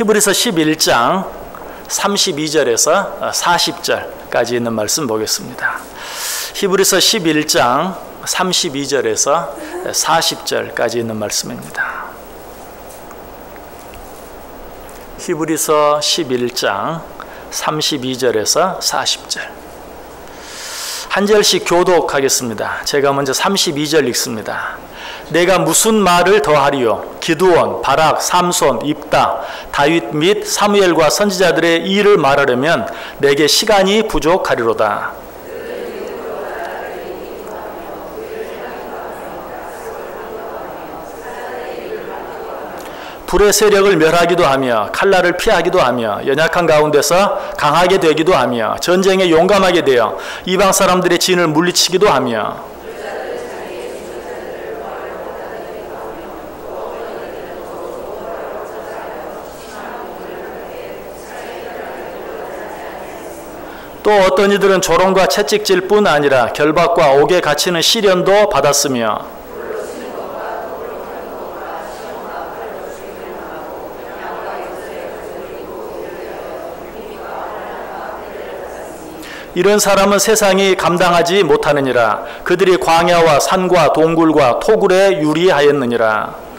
히브리서 11장 32절에서 40절까지 있는 말씀 보겠습니다. 히브리서 11장 32절에서 40절까지 있는 말씀입니다. 히브리서 11장 32절에서 40절. 한 절씩 교독하겠습니다. 제가 먼저 32절 읽습니다. 내가 무슨 말을 더하리요? 기드온, 바락, 삼손, 입다, 다윗 및 사무엘과 선지자들의 일을 말하려면 내게 시간이 부족하리로다. 불의 세력을 멸하기도 하며 칼날을 피하기도 하며 연약한 가운데서 강하게 되기도 하며 전쟁에 용감하게 되어 이방 사람들의 진을 물리치기도 하며 또 어떤 이들은 조롱과 채찍질 뿐 아니라 결박과 옥에 갇히는 시련도 받았으며 이런 사람은 세상이 감당하지 못하느니라. 그들이 광야와 산과 동굴과 토굴에 유리하였느니라.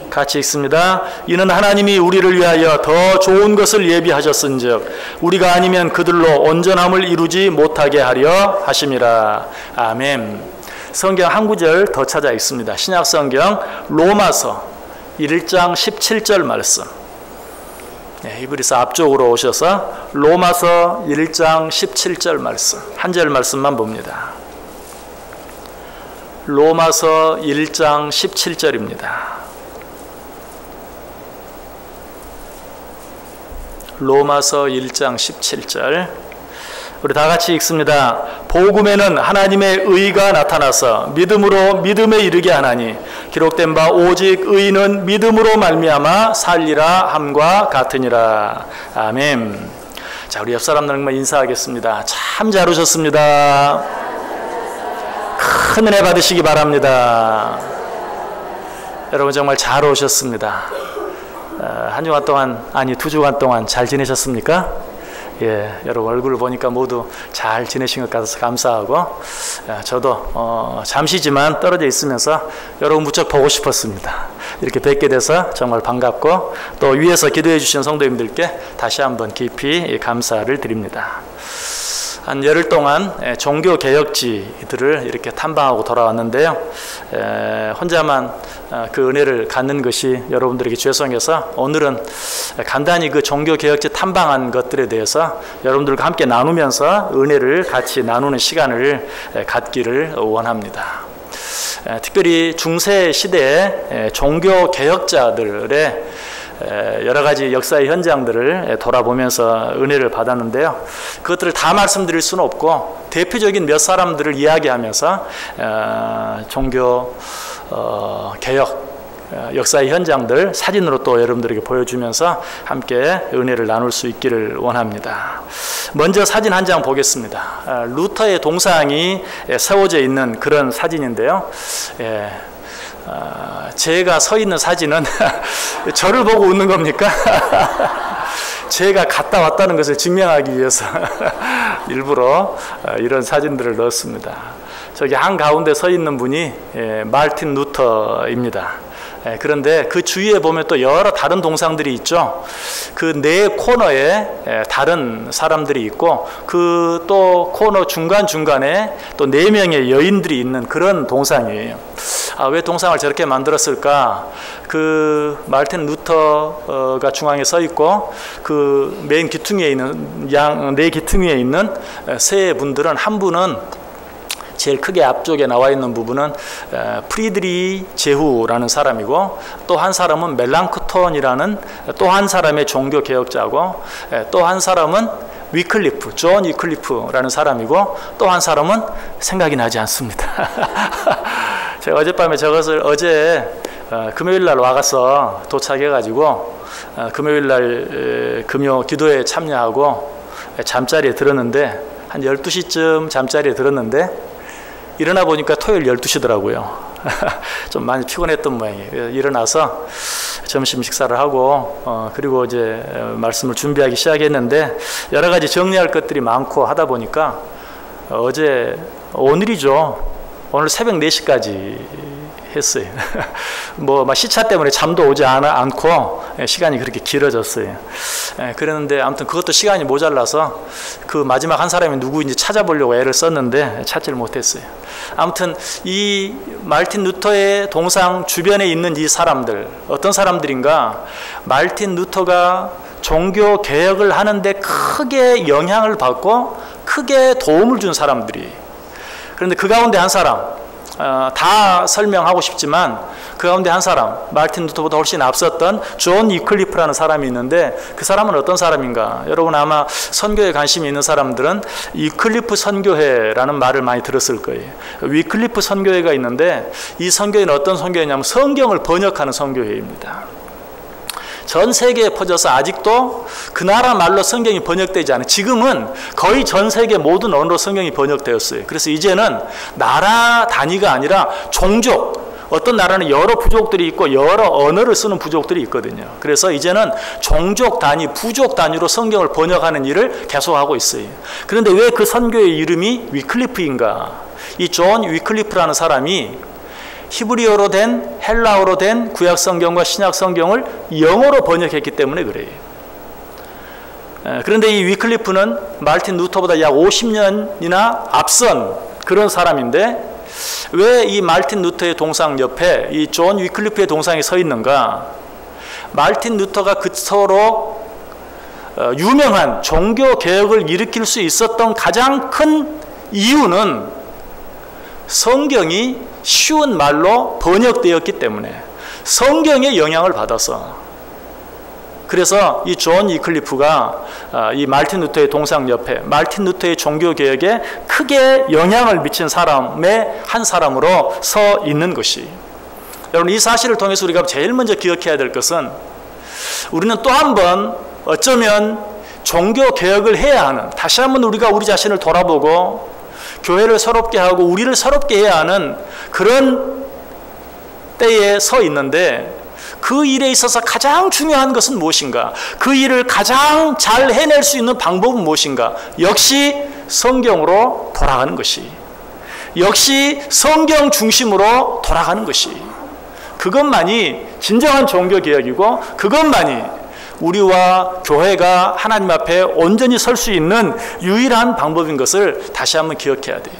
같이 읽습니다. 이는 하나님이 우리를 위하여 더 좋은 것을 예비하셨은즉 우리가 아니면 그들로 온전함을 이루지 못하게 하려 하심이라. 아멘. 성경 한 구절 더 찾아 읽습니다. 신약성경 로마서 1장 17절 말씀. 히브리서 앞쪽으로 오셔서 로마서 1장 17절 말씀, 한 절 말씀만 봅니다. 로마서 1장 17절입니다. 로마서 1장 17절. 우리 다 같이 읽습니다. 복음에는 하나님의 의가 나타나서 믿음으로 믿음에 이르게 하나니 기록된 바 오직 의인은 믿음으로 말미암아 살리라 함과 같으니라. 아멘. 자, 우리 옆 사람들과 인사하겠습니다. 참 잘 오셨습니다. 큰 은혜 받으시기 바랍니다. 여러분 정말 잘 오셨습니다. 한 주간 동안, 아니 2주간 동안 잘 지내셨습니까? 예, 여러분 얼굴을 보니까 모두 잘 지내신 것 같아서 감사하고, 저도 잠시지만 떨어져 있으면서 여러분 무척 보고 싶었습니다. 이렇게 뵙게 돼서 정말 반갑고, 또 위에서 기도해 주신 성도님들께 다시 한번 깊이 감사를 드립니다. 한 열흘 동안 종교개혁지들을 이렇게 탐방하고 돌아왔는데요. 혼자만 그 은혜를 갖는 것이 여러분들에게 죄송해서 오늘은 간단히 그 종교개혁지 탐방한 것들에 대해서 여러분들과 함께 나누면서 은혜를 같이 나누는 시간을 갖기를 원합니다. 특별히 중세 시대의 종교개혁자들의 여러 가지 역사의 현장들을 돌아보면서 은혜를 받았는데요. 그것들을 다 말씀드릴 수는 없고 대표적인 몇 사람들을 이야기하면서 종교 개혁 역사의 현장들 사진으로 또 여러분들에게 보여주면서 함께 은혜를 나눌 수 있기를 원합니다. 먼저 사진 한 장 보겠습니다. 루터의 동상이 세워져 있는 그런 사진인데요. 제가 서 있는 사진은 저를 보고 웃는 겁니까? 제가 갔다 왔다는 것을 증명하기 위해서 일부러 이런 사진들을 넣었습니다. 저기 한가운데 서 있는 분이 마르틴 루터입니다. 그런데 그 주위에 보면 또 여러 다른 동상들이 있죠. 그 네 코너에 다른 사람들이 있고 그 또 코너 중간중간에 또 4명의 여인들이 있는 그런 동상이에요. 왜 동상을 저렇게 만들었을까? 그 마르틴 루터가 중앙에 서 있고 그 맨 기퉁이에 있는 네 기퉁이에 있는 세 분들은, 한 분은 제일 크게 앞쪽에 나와 있는 부분은 프리드리 제후라는 사람이고, 또 한 사람은 멜랑크톤이라는 또 한 사람의 종교 개혁자고, 또 한 사람은 위클리프, 존 위클리프라는 사람이고, 또 한 사람은 생각이 나지 않습니다. 제가 어젯밤에 저것을 어제 금요일날 와가서 도착해가지고 금요일날 금요 기도에 참여하고 잠자리에 들었는데, 한 12시쯤 잠자리에 들었는데 일어나 보니까 토요일 12시더라고요. 좀 많이 피곤했던 모양이에요. 일어나서 점심 식사를 하고 그리고 이제 말씀을 준비하기 시작했는데 여러 가지 정리할 것들이 많고 하다 보니까 오늘이죠. 오늘 새벽 4시까지 했어요. 뭐 시차 때문에 잠도 오지 않고 시간이 그렇게 길어졌어요. 그랬는데 아무튼 그것도 시간이 모자라서 그 마지막 한 사람이 누구인지 찾아보려고 애를 썼는데 찾지를 못했어요. 아무튼 이 말틴 루터의 동상 주변에 있는 이 사람들, 어떤 사람들인가, 말틴 루터가 종교 개혁을 하는데 크게 영향을 받고 크게 도움을 준 사람들이. 그런데 그 가운데 한 사람, 다 설명하고 싶지만 그 가운데 한 사람, 말틴 루터보다 훨씬 앞섰던 존 위클리프라는 사람이 있는데 그 사람은 어떤 사람인가? 여러분 아마 선교에 관심이 있는 사람들은 위클리프 선교회라는 말을 많이 들었을 거예요. 위클리프 선교회가 있는데 이 선교회는 어떤 선교회냐면 성경을 번역하는 선교회입니다. 전 세계에 퍼져서 아직도 그 나라 말로 성경이 번역되지 않아요. 지금은 거의 전 세계 모든 언어로 성경이 번역되었어요. 그래서 이제는 나라 단위가 아니라 종족, 어떤 나라는 여러 부족들이 있고 여러 언어를 쓰는 부족들이 있거든요. 그래서 이제는 종족 단위, 부족 단위로 성경을 번역하는 일을 계속하고 있어요. 그런데 왜 그 선교의 이름이 위클리프인가? 이 존 위클리프라는 사람이 히브리어로 된, 헬라어로 된 구약 성경과 신약 성경을 영어로 번역했기 때문에 그래요. 그런데 이 위클리프는 말틴 루터보다 약 50년이나 앞선 그런 사람인데 왜 이 말틴 루터의 동상 옆에 이 존 위클리프의 동상이 서 있는가? 말틴 루터가 그토록 유명한 종교 개혁을 일으킬 수 있었던 가장 큰 이유는 성경이 쉬운 말로 번역되었기 때문에, 성경의 영향을 받아서. 그래서 이 존 위클리프가 이 말틴 루터의 동상 옆에 말틴 루터의 종교개혁에 크게 영향을 미친 사람의 한 사람으로 서 있는 것이. 여러분 이 사실을 통해서 우리가 제일 먼저 기억해야 될 것은 우리는 또 한 번 어쩌면 종교개혁을 해야 하는, 다시 한번 우리가 우리 자신을 돌아보고 교회를 새롭게 하고 우리를 새롭게 해야 하는 그런 때에 서 있는데 그 일에 있어서 가장 중요한 것은 무엇인가? 그 일을 가장 잘 해낼 수 있는 방법은 무엇인가? 역시 성경으로 돌아가는 것이, 역시 성경 중심으로 돌아가는 것이, 그것만이 진정한 종교개혁이고 그것만이 우리와 교회가 하나님 앞에 온전히 설 수 있는 유일한 방법인 것을 다시 한번 기억해야 돼요.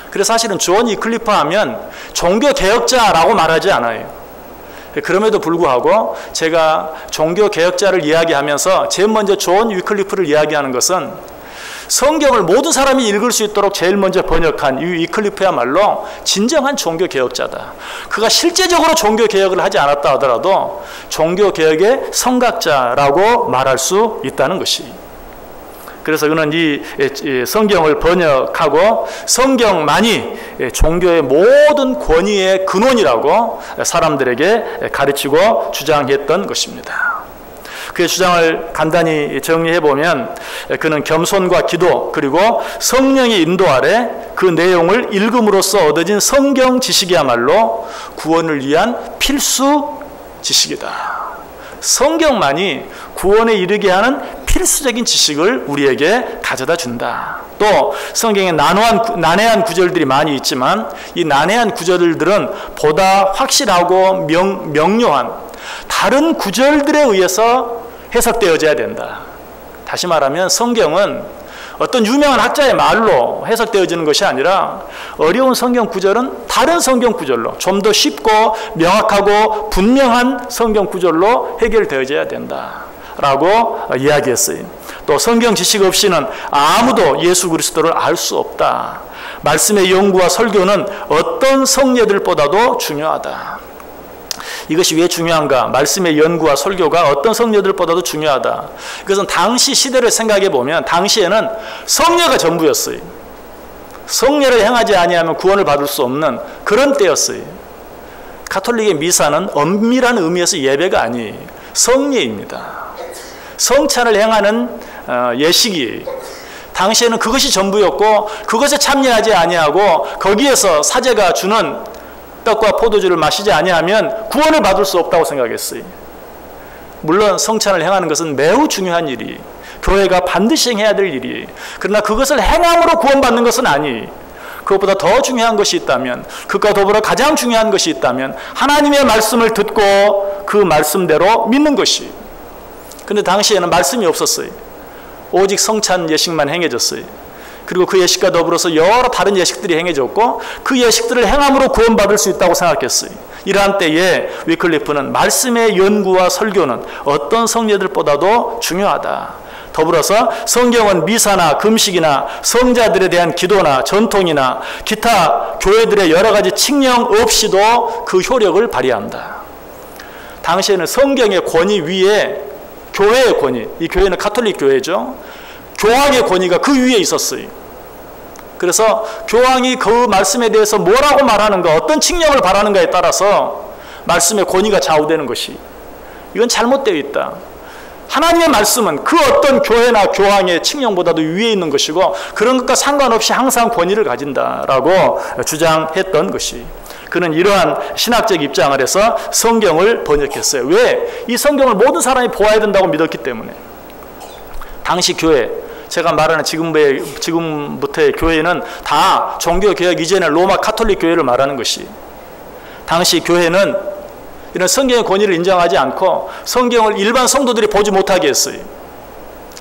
그래서 사실은 존 위클리프 하면 종교개혁자라고 말하지 않아요. 그럼에도 불구하고 제가 종교개혁자를 이야기하면서 제일 먼저 존 위클리프를 이야기하는 것은 성경을 모든 사람이 읽을 수 있도록 제일 먼저 번역한 이 위클리프야말로 진정한 종교개혁자다. 그가 실제적으로 종교개혁을 하지 않았다 하더라도 종교개혁의 성각자라고 말할 수 있다는 것이. 그래서 그는 이 성경을 번역하고 성경만이 종교의 모든 권위의 근원이라고 사람들에게 가르치고 주장했던 것입니다. 그의 주장을 간단히 정리해보면 그는 겸손과 기도 그리고 성령의 인도 아래 그 내용을 읽음으로써 얻어진 성경 지식이야말로 구원을 위한 필수 지식이다. 성경만이 구원에 이르게 하는 필수적인 지식을 우리에게 가져다 준다. 또 성경에 난해한 구절들이 많이 있지만 이 난해한 구절들은 보다 확실하고 명료한 다른 구절들에 의해서 해석되어져야 된다. 다시 말하면 성경은 어떤 유명한 학자의 말로 해석되어지는 것이 아니라 어려운 성경 구절은 다른 성경 구절로 좀 더 쉽고 명확하고 분명한 성경 구절로 해결되어져야 된다라고 이야기했어요. 또 성경 지식 없이는 아무도 예수 그리스도를 알 수 없다. 말씀의 연구와 설교는 어떤 성례들보다도 중요하다. 이것이 왜 중요한가? 말씀의 연구와 설교가 어떤 성례들보다도 중요하다. 이것은 당시 시대를 생각해 보면 당시에는 성례가 전부였어요. 성례를 행하지 아니하면 구원을 받을 수 없는 그런 때였어요. 가톨릭의 미사는 엄밀한 의미에서 예배가 아니에요. 성례입니다. 성찬을 행하는 예식이에요. 당시에는 그것이 전부였고 그것에 참여하지 아니하고 거기에서 사제가 주는 떡과 포도주를 마시지 아니하면 구원을 받을 수 없다고 생각했어요. 물론 성찬을 행하는 것은 매우 중요한 일이, 교회가 반드시 행해야 될 일이, 그러나 그것을 행함으로 구원받는 것은 아니. 그것보다 더 중요한 것이 있다면, 그것과 더불어 가장 중요한 것이 있다면 하나님의 말씀을 듣고 그 말씀대로 믿는 것이. 근데 당시에는 말씀이 없었어요. 오직 성찬 예식만 행해졌어요. 그리고 그 예식과 더불어서 여러 다른 예식들이 행해졌고 그 예식들을 행함으로 구원받을 수 있다고 생각했어요. 이러한 때에 위클리프는 말씀의 연구와 설교는 어떤 성례들보다도 중요하다. 더불어서 성경은 미사나 금식이나 성자들에 대한 기도나 전통이나 기타 교회들의 여러 가지 칙령 없이도 그 효력을 발휘한다. 당시에는 성경의 권위 위에 교회의 권위, 이 교회는 가톨릭 교회죠. 교황의 권위가 그 위에 있었어요. 그래서 교황이 그 말씀에 대해서 뭐라고 말하는가, 어떤 칙령을 바라는가에 따라서 말씀의 권위가 좌우되는 것이, 이건 잘못되어 있다. 하나님의 말씀은 그 어떤 교회나 교황의 칙령보다도 위에 있는 것이고 그런 것과 상관없이 항상 권위를 가진다라고 주장했던 것이, 그는 이러한 신학적 입장을 해서 성경을 번역했어요. 왜? 이 성경을 모든 사람이 보아야 된다고 믿었기 때문에. 당시 교회, 제가 말하는 지금부터의 교회는 다 종교개혁 이전의 로마 가톨릭 교회를 말하는 것이, 당시 교회는 이런 성경의 권위를 인정하지 않고 성경을 일반 성도들이 보지 못하게 했어요.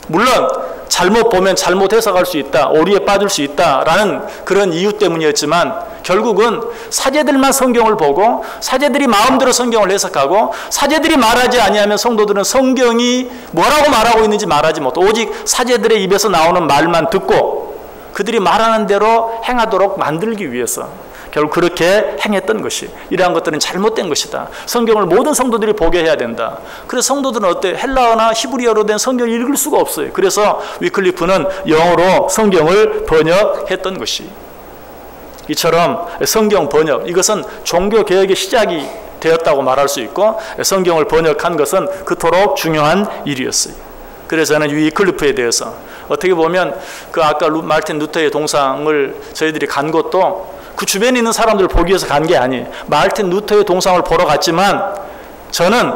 물론 잘못 보면 잘못 해석할 수 있다, 오류에 빠질 수 있다라는 그런 이유 때문이었지만 결국은 사제들만 성경을 보고 사제들이 마음대로 성경을 해석하고 사제들이 말하지 아니하면 성도들은 성경이 뭐라고 말하고 있는지 말하지 못하고 오직 사제들의 입에서 나오는 말만 듣고 그들이 말하는 대로 행하도록 만들기 위해서 결국 그렇게 행했던 것이, 이러한 것들은 잘못된 것이다. 성경을 모든 성도들이 보게 해야 된다. 그래서 성도들은 어때? 헬라어나 히브리어로 된 성경을 읽을 수가 없어요. 그래서 위클리프는 영어로 성경을 번역했던 것이, 이처럼 성경 번역, 이것은 종교개혁의 시작이 되었다고 말할 수 있고 성경을 번역한 것은 그토록 중요한 일이었어요. 그래서 저는 위클리프에 대해서 어떻게 보면 그 아까 마르틴 루터의 동상을 저희들이 간 것도 그 주변에 있는 사람들을 보기 위해서 간 게 아니에요. 마르틴 루터의 동상을 보러 갔지만 저는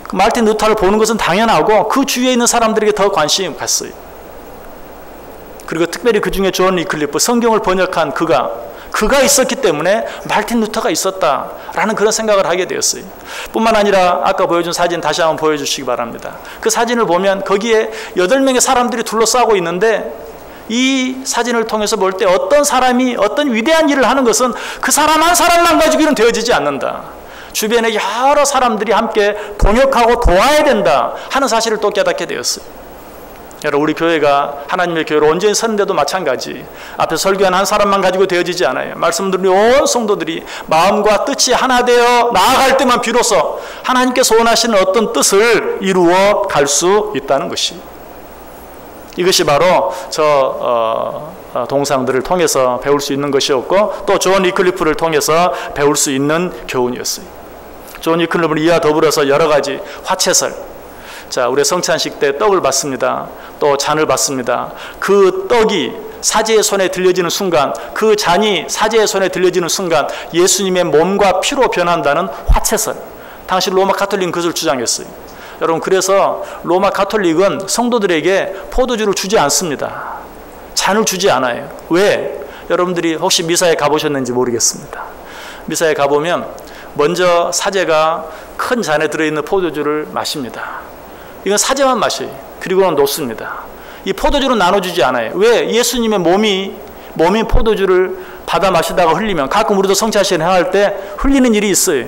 그 마르틴 루터를 보는 것은 당연하고 그 주위에 있는 사람들에게 더 관심이 갔어요. 그리고 특별히 그 중에 존 위클리프, 성경을 번역한 그가 있었기 때문에 마르틴 루터가 있었다라는 그런 생각을 하게 되었어요. 뿐만 아니라 아까 보여준 사진 다시 한번 보여주시기 바랍니다. 그 사진을 보면 거기에 8명의 사람들이 둘러싸고 있는데 이 사진을 통해서 볼 때 어떤 사람이 어떤 위대한 일을 하는 것은 그 사람 한 사람만 가지고는 되어지지 않는다. 주변에 여러 사람들이 함께 동역하고 도와야 된다 하는 사실을 또 깨닫게 되었어요. 여러분, 우리 교회가 하나님의 교회로 온전히 서는데도 마찬가지, 앞에 설교한 한 사람만 가지고 되어지지 않아요. 말씀 듣는 온 성도들이 마음과 뜻이 하나 되어 나아갈 때만 비로소 하나님께서 원하시는 어떤 뜻을 이루어 갈 수 있다는 것이, 이것이 바로 동상들을 통해서 배울 수 있는 것이었고 또 존 위클리프를 통해서 배울 수 있는 교훈이었어요. 존 위클리프는 이와 더불어서 여러 가지 화채설, 자, 우리 성찬식 때 떡을 받습니다. 또 잔을 받습니다. 그 떡이 사제의 손에 들려지는 순간, 그 잔이 사제의 손에 들려지는 순간 예수님의 몸과 피로 변한다는 화채설, 당시 로마 가톨릭은 그것을 주장했어요. 여러분, 그래서 로마 가톨릭은 성도들에게 포도주를 주지 않습니다. 잔을 주지 않아요. 왜? 여러분들이 혹시 미사에 가보셨는지 모르겠습니다. 미사에 가보면 먼저 사제가 큰 잔에 들어있는 포도주를 마십니다. 이건 사제만 마셔요. 그리고는 놓습니다. 이 포도주는 나눠주지 않아요. 왜? 예수님의 몸인 포도주를 받아 마시다가 흘리면, 가끔 우리도 성찬식을 행할 때 흘리는 일이 있어요.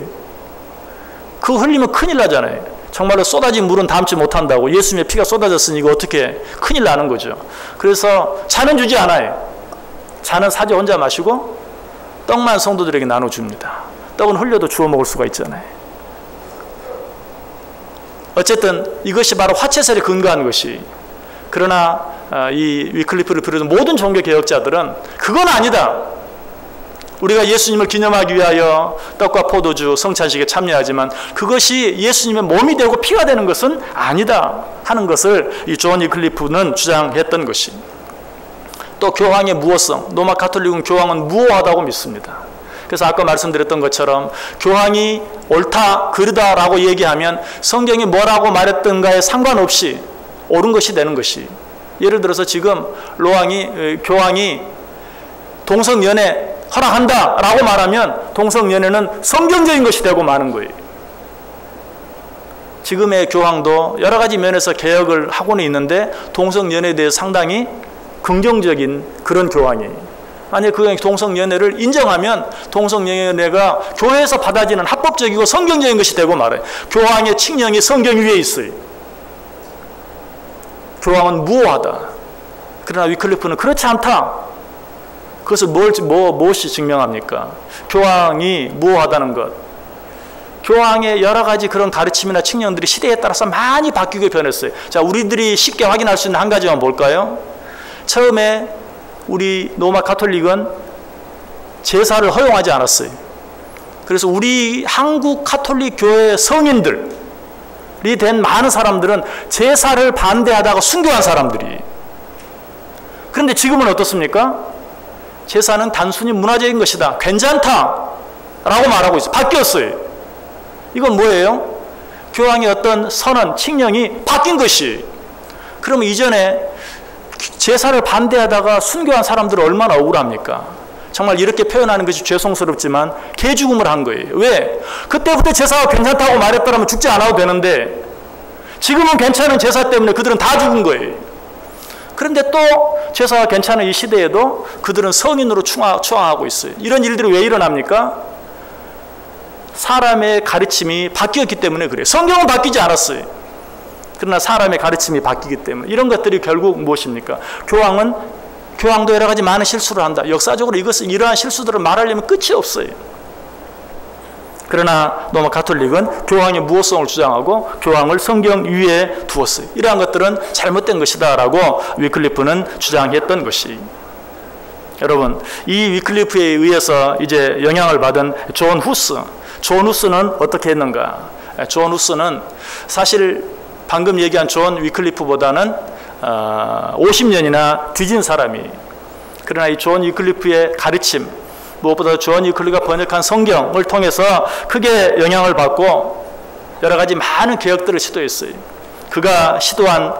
그 흘리면 큰일 나잖아요. 정말로 쏟아진 물은 담지 못한다고, 예수님의 피가 쏟아졌으니 이거 어떻게 큰일 나는 거죠. 그래서 잔은 주지 않아요. 잔은 사제 혼자 마시고 떡만 성도들에게 나눠줍니다. 떡은 흘려도 주워 먹을 수가 있잖아요. 어쨌든 이것이 바로 화채설에 근거한 것이, 그러나 이 위클리프를 비롯한 모든 종교개혁자들은 그건 아니다. 우리가 예수님을 기념하기 위하여 떡과 포도주, 성찬식에 참여하지만 그것이 예수님의 몸이 되고 피가 되는 것은 아니다 하는 것을 이 존 위클리프는 주장했던 것이, 또 교황의 무호성, 로마 가톨릭은 교황은 무호하다고 믿습니다. 그래서 아까 말씀드렸던 것처럼 교황이 옳다 그르다라고 얘기하면 성경이 뭐라고 말했던가에 상관없이 옳은 것이 되는 것이, 예를 들어서 지금 교황이 동성연애 허락한다라고 말하면 동성연애는 성경적인 것이 되고 마는 거예요. 지금의 교황도 여러 가지 면에서 개혁을 하고는 있는데 동성연애에 대해 상당히 긍정적인 그런 교황이에요. 만약에 그 동성연애를 인정하면 동성연애가 교회에서 받아지는 합법적이고 성경적인 것이 되고 말아요. 교황의 칙령이 성경 위에 있어요. 교황은 무오하다. 그러나 위클리프는 그렇지 않다. 그것을 무엇이 증명합니까? 교황이 무오하다는 것. 교황의 여러 가지 그런 가르침이나 칙령들이 시대에 따라서 많이 바뀌고 변했어요. 자, 우리들이 쉽게 확인할 수 있는 한 가지만 볼까요? 처음에 우리 로마 가톨릭은 제사를 허용하지 않았어요. 그래서 우리 한국 가톨릭 교회 성인들이 된 많은 사람들은 제사를 반대하다가 순교한 사람들이. 그런데 지금은 어떻습니까? 제사는 단순히 문화적인 것이다. 괜찮다. 라고 말하고 있어요. 바뀌었어요. 이건 뭐예요? 교황의 어떤 선언, 칙령이 바뀐 것이. 그러면 이전에 제사를 반대하다가 순교한 사람들은 얼마나 억울합니까? 정말 이렇게 표현하는 것이 죄송스럽지만 개죽음을 한 거예요. 왜? 그때부터 제사가 괜찮다고 말했더라면 죽지 않아도 되는데 지금은 괜찮은 제사 때문에 그들은 다 죽은 거예요. 그런데 또 제사가 괜찮은 이 시대에도 그들은 성인으로 추앙하고 있어요. 이런 일들이 왜 일어납니까? 사람의 가르침이 바뀌었기 때문에 그래요. 성경은 바뀌지 않았어요. 그러나 사람의 가르침이 바뀌기 때문에. 이런 것들이 결국 무엇입니까? 교황도 여러 가지 많은 실수를 한다. 역사적으로 이러한 실수들을 말하려면 끝이 없어요. 그러나 로마 가톨릭은 교황의 무호성을 주장하고 교황을 성경 위에 두었어요. 이러한 것들은 잘못된 것이다 라고 위클리프는 주장했던 것이. 여러분, 이 위클리프에 의해서 이제 영향을 받은 존 후스는 어떻게 했는가? 존 후스는 사실 방금 얘기한 존 위클리프보다는 50년이나 뒤진 사람이. 그러나 이 존 위클리프의 가르침, 무엇보다 존 위클리프가 번역한 성경을 통해서 크게 영향을 받고 여러 가지 많은 개혁들을 시도했어요. 그가 시도한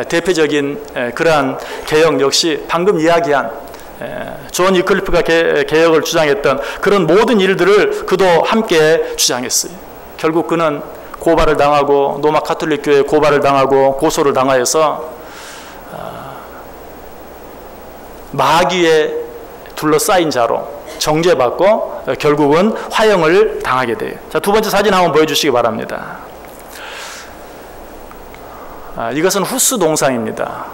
대표적인 그러한 개혁 역시 방금 이야기한 존 위클리프가 개혁을 주장했던 그런 모든 일들을 그도 함께 주장했어요. 결국 그는 고발을 당하고 로마 가톨릭 교회에 고발을 당하고 고소를 당하여서 마귀에 둘러싸인 자로 정죄받고 결국은 화형을 당하게 돼요. 자, 두 번째 사진 한번 보여주시기 바랍니다. 이것은 후스 동상입니다.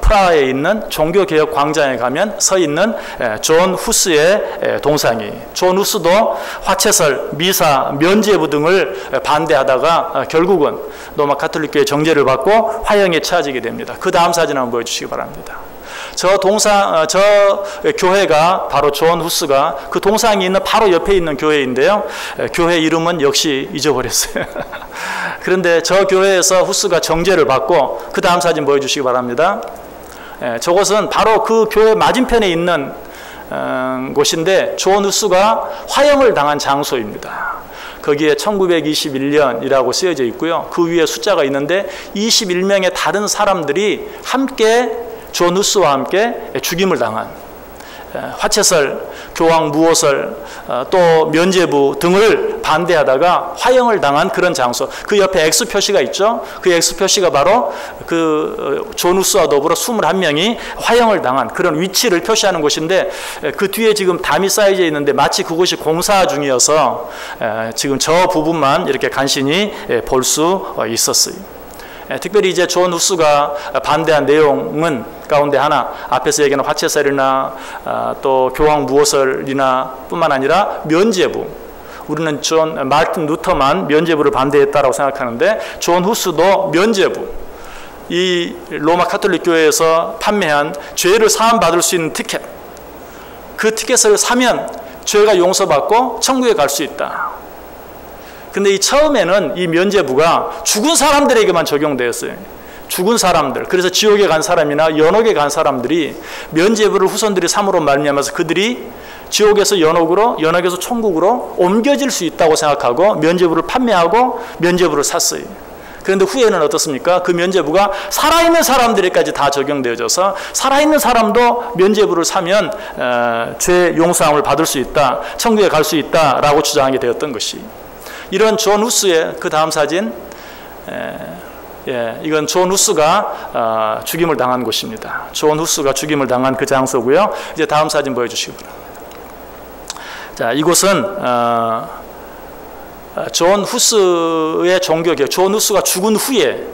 프라하에 있는 종교개혁 광장에 가면 서 있는 존 후스의 동상이. 존 후스도 화채설, 미사, 면죄부 등을 반대하다가 결국은 로마 가톨릭교회 정죄를 받고 화형에 처해지게 됩니다. 그 다음 사진 한번 보여주시기 바랍니다. 저 교회가 바로 존 후스가 그 동상이 있는 바로 옆에 있는 교회인데요. 교회 이름은 역시 잊어버렸어요. 그런데 저 교회에서 후스가 정죄를 받고 그 다음 사진 보여주시기 바랍니다. 저것은 바로 그 교회 맞은편에 있는 곳인데 존 후스가 화형을 당한 장소입니다. 거기에 1921년이라고 쓰여져 있고요. 그 위에 숫자가 있는데 21명의 다른 사람들이 함께 존 후스와 함께 죽임을 당한 화채설, 교황 무호설, 또 면죄부 등을 반대하다가 화형을 당한 그런 장소. 그 옆에 X 표시가 있죠. 그 X 표시가 바로 그 존 후스와 더불어 21명이 화형을 당한 그런 위치를 표시하는 곳인데 그 뒤에 지금 담이 쌓여져 있는데 마치 그곳이 공사 중이어서 지금 저 부분만 이렇게 간신히 볼 수 있었어요. 특별히 이제 존 후스가 반대한 내용은 가운데 하나, 앞에서 얘기하는 화채설이나 또 교황 무호설이나 뿐만 아니라 면죄부. 우리는 마르틴 루터만 면죄부를 반대했다라고 생각하는데 존 후스도 면죄부. 이 로마 가톨릭 교회에서 판매한 죄를 사함 받을 수 있는 티켓. 그 티켓을 사면 죄가 용서받고 천국에 갈 수 있다. 근데 이 처음에는 이 면죄부가 죽은 사람들에게만 적용되었어요. 죽은 사람들. 그래서 지옥에 간 사람이나 연옥에 간 사람들이 면죄부를 후손들이 삼으로 말미암아서 그들이 지옥에서 연옥으로, 연옥에서 천국으로 옮겨질 수 있다고 생각하고 면죄부를 판매하고 면죄부를 샀어요. 그런데 후에는 어떻습니까? 그 면죄부가 살아있는 사람들에게까지 다 적용되어져서 살아있는 사람도 면죄부를 사면 죄 용서함을 받을 수 있다, 천국에 갈 수 있다라고 주장하게 되었던 것이, 이런 존 후스의 그 다음 사진, 이건 존 후스가 죽임을 당한 곳입니다. 존 후스가 죽임을 당한 그 장소고요. 이제 다음 사진 보여주시기 바랍니다. 자, 이곳은 존 후스의 종교개혁, 존 후스가 죽은 후에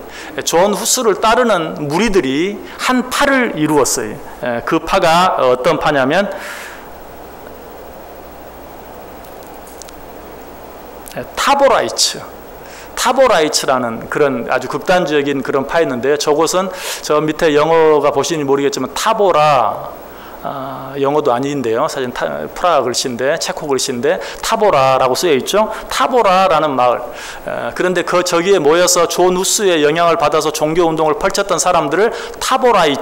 존 후스를 따르는 무리들이 한 파를 이루었어요. 그 파가 어떤 파냐면 타보라이츠라는 그런 아주 극단적인 그런 파였는데, 저곳은 저 밑에 영어가 보시니 모르겠지만 타보라, 영어도 아닌데요. 사실 프라하 글씨인데, 체코 글씨인데 타보라라고 쓰여 있죠. 타보라라는 마을. 그런데 그 저기에 모여서 존 후스의 영향을 받아서 종교 운동을 펼쳤던 사람들을 타보라의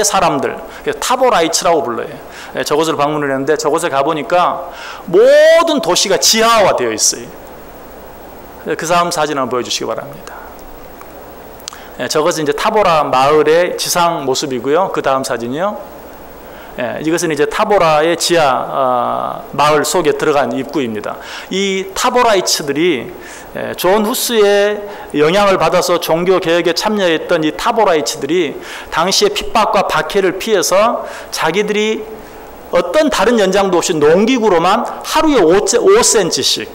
사람들, 타보라이츠라고 불러요. 저곳을 방문을 했는데, 저곳에 가보니까 모든 도시가 지하화되어 있어요. 그 다음 사진 한번 보여주시기 바랍니다. 저것은 이제 타보라 마을의 지상 모습이고요. 그 다음 사진이요. 이것은 이제 타보라의 지하 마을 속에 들어간 입구입니다. 이 타보라이츠들이 존 후스의 영향을 받아서 종교 개혁에 참여했던 이 타보라이츠들이 당시의 핍박과 박해를 피해서 자기들이 어떤 다른 연장도 없이 농기구로만 하루에 5cm씩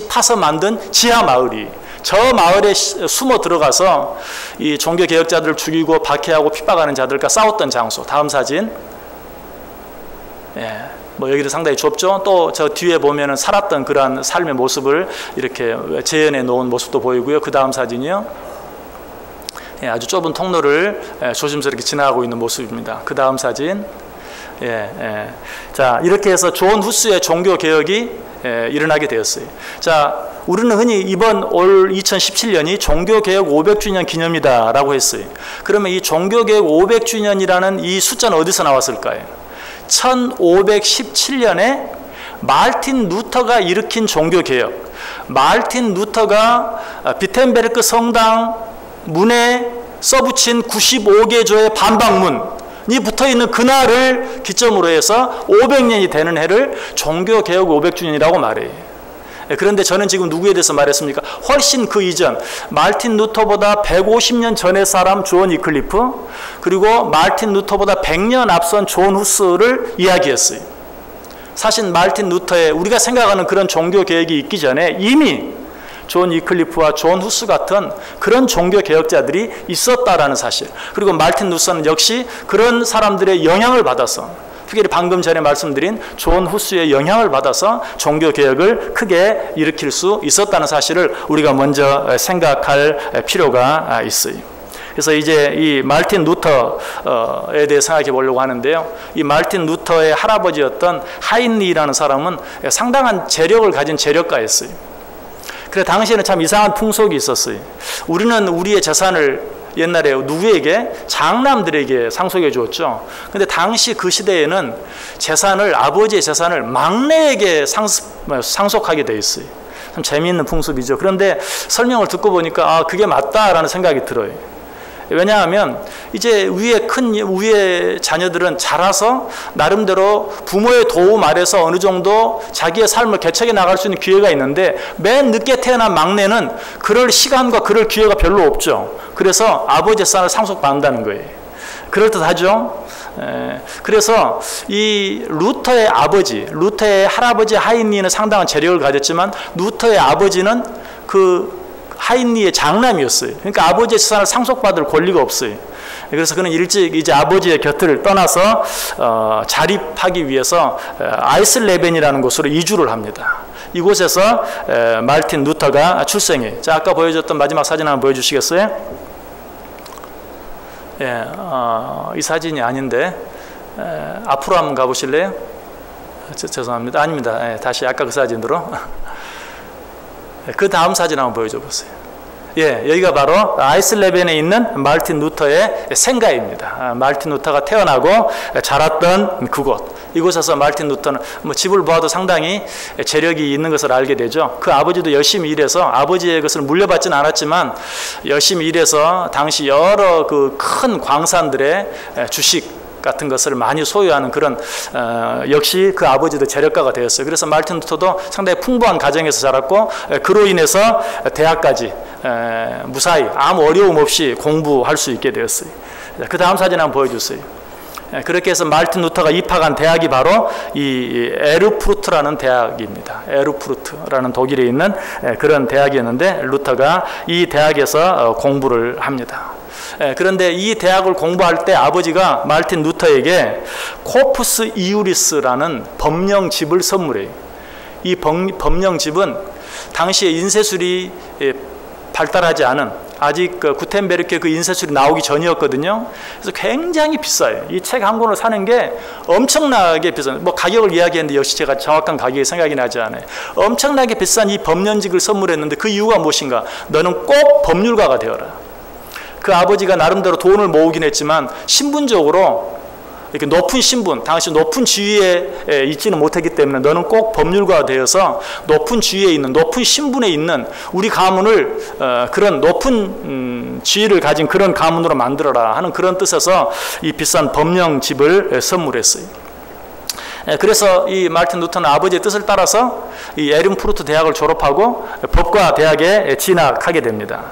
파서 만든 지하 마을이, 저 마을에 숨어 들어가서 이 종교 개혁자들을 죽이고 박해하고 핍박하는 자들과 싸웠던 장소. 다음 사진. 뭐 여기도 상당히 좁죠. 또 저 뒤에 보면은 살았던 그러한 삶의 모습을 이렇게 재현해 놓은 모습도 보이고요. 그 다음 사진이요. 아주 좁은 통로를 조심스럽게 지나가고 있는 모습입니다. 그 다음 사진. 자, 이렇게 해서 존 후스의 종교 개혁이 일어나게 되었어요. 자, 우리는 흔히 이번 올 2017년이 종교개혁 500주년 기념이다라고 했어요. 그러면 이 종교개혁 500주년이라는 이 숫자는 어디서 나왔을까요? 1517년에 마르틴 루터가 일으킨 종교개혁, 마르틴 루터가 비텐베르크 성당 문에 써붙인 95개조의 반박문이 붙어있는 그날을 기점으로 해서 500년이 되는 해를 종교개혁 500주년이라고 말해요. 그런데 저는 지금 누구에 대해서 말했습니까? 훨씬 그 이전, 마르틴 루터보다 150년 전의 사람 존 위클리프, 그리고 마르틴 루터보다 100년 앞선 존 후스를 이야기했어요. 사실 마르틴 루터의 우리가 생각하는 그런 종교 개혁이 있기 전에 이미 존 위클리프와 존 후스 같은 그런 종교 개혁자들이 있었다라는 사실, 그리고 마르틴 루터는 역시 그런 사람들의 영향을 받아서, 특별히 방금 전에 말씀드린 존 후스의 영향을 받아서 종교 개혁을 크게 일으킬 수 있었다는 사실을 우리가 먼저 생각할 필요가 있어요. 그래서 이제 이 마르틴 루터에 대해 생각해 보려고 하는데요. 이 마르틴 루터의 할아버지였던 하인리라는 사람은 상당한 재력을 가진 재력가였어요. 그래 당시에는 참 이상한 풍속이 있었어요. 우리는 우리의 재산을 옛날에 누구에게? 장남들에게 상속해 주었죠. 근데 당시 그 시대에는 아버지의 재산을 막내에게 상속하게 돼 있어요. 참 재미있는 풍습이죠. 그런데 설명을 듣고 보니까 그게 맞다라는 생각이 들어요. 왜냐하면 이제 위의 자녀들은 자라서 나름대로 부모의 도움 아래서 어느 정도 자기의 삶을 개척해 나갈 수 있는 기회가 있는데, 맨 늦게 태어난 막내는 그럴 시간과 그럴 기회가 별로 없죠. 그래서 아버지의 재산을 상속받는다는 거예요. 그럴듯하죠. 그래서 이 루터의 할아버지 하인리는 상당한 재력을 가졌지만, 루터의 아버지는 그 하인리의 장남이었어요. 그러니까 아버지의 재산을 상속받을 권리가 없어요. 그래서 그는 일찍 이제 아버지의 곁을 떠나서 자립하기 위해서 아이슬레벤이라는 곳으로 이주를 합니다. 이곳에서 마르틴 루터가 출생해요. 자, 아까 보여줬던 마지막 사진 한번 보여주시겠어요? 이 사진이 아닌데 앞으로 한번 가보실래요? 죄송합니다. 아닙니다. 다시 아까 그 사진으로. 그 다음 사진 한번 보여줘 보세요. 예, 여기가 바로 아이슬레벤에 있는 마르틴 루터의 생가입니다. 마르틴 루터가 태어나고 자랐던 그곳. 이곳에서 마르틴 루터는 뭐 집을 보아도 상당히 재력이 있는 것을 알게 되죠. 그 아버지도 열심히 일해서 아버지의 것을 물려받지는 않았지만 열심히 일해서 당시 여러 그 큰 광산들의 주식 같은 것을 많이 소유하는 그런 역시 그 아버지도 재력가가 되었어요. 그래서 마르틴 루터도 상당히 풍부한 가정에서 자랐고 그로 인해서 대학까지 무사히 아무 어려움 없이 공부할 수 있게 되었어요. 그 다음 사진 한번 보여주세요. 그렇게 해서 마르틴 루터가 입학한 대학이 바로 이 에르푸르트라는 대학입니다. 에르푸르트라는 독일에 있는 그런 대학이었는데 루터가 이 대학에서 공부를 합니다. 그런데 이 대학을 공부할 때 아버지가 마르틴 루터에게 코프스 이우리스라는 법령집을 선물해요. 이 법령집은 당시에 인쇄술이 발달하지 않은 아직 구텐베르크의 그 인쇄술이 나오기 전이었거든요. 그래서 굉장히 비싸요. 이 책 한 권을 사는 게 엄청나게 비싸요. 뭐 가격을 이야기했는데 역시 제가 정확한 가격이 생각이 나지 않아요. 엄청나게 비싼 이 법령집을 선물했는데 그 이유가 무엇인가? 너는 꼭 법률가가 되어라. 그 아버지가 나름대로 돈을 모으긴 했지만 신분적으로 이렇게 높은 신분, 당시 높은 지위에 있지는 못했기 때문에 너는 꼭 법률가가 되어서 높은 지위에 있는, 높은 신분에 있는 우리 가문을 그런 높은 지위를 가진 그런 가문으로 만들어라 하는 그런 뜻에서 이 비싼 법령집을 선물했어요. 그래서 이 마르틴 루터는 아버지의 뜻을 따라서 이 에른푸르트 대학을 졸업하고 법과 대학에 진학하게 됩니다.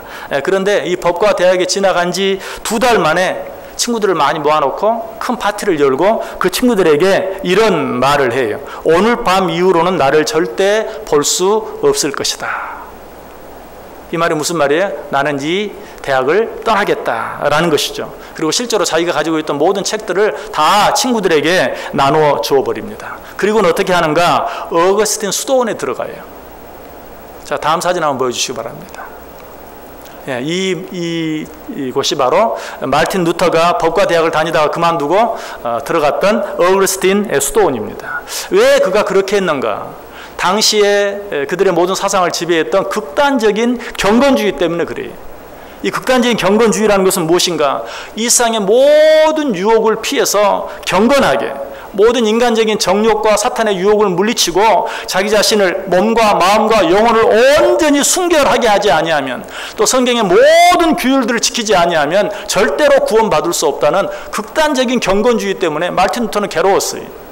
그런데 이 법과 대학에 진학한 지 2달 만에 친구들을 많이 모아놓고 큰 파티를 열고 그 친구들에게 이런 말을 해요. 오늘 밤 이후로는 나를 절대 볼 수 없을 것이다. 이 말이 무슨 말이에요? 나는 이 대학을 떠나겠다라는 것이죠. 그리고 실제로 자기가 가지고 있던 모든 책들을 다 친구들에게 나누어 주어버립니다. 그리고는 어떻게 하는가? 어거스틴 수도원에 들어가요. 자, 다음 사진 한번 보여주시기 바랍니다. 예, 이곳이 바로 마르틴 루터가 법과 대학을 다니다가 그만두고 들어갔던 어거스틴 수도원입니다. 왜 그가 그렇게 했는가? 당시에 그들의 모든 사상을 지배했던 극단적인 경건주의 때문에 그래요. 이 극단적인 경건주의라는 것은 무엇인가? 이 세상의 모든 유혹을 피해서 경건하게 모든 인간적인 정욕과 사탄의 유혹을 물리치고 자기 자신을 몸과 마음과 영혼을 온전히 순결하게 하지 아니하면 또 성경의 모든 규율들을 지키지 아니하면 절대로 구원받을 수 없다는 극단적인 경건주의 때문에 마르틴 루터는 괴로웠어요.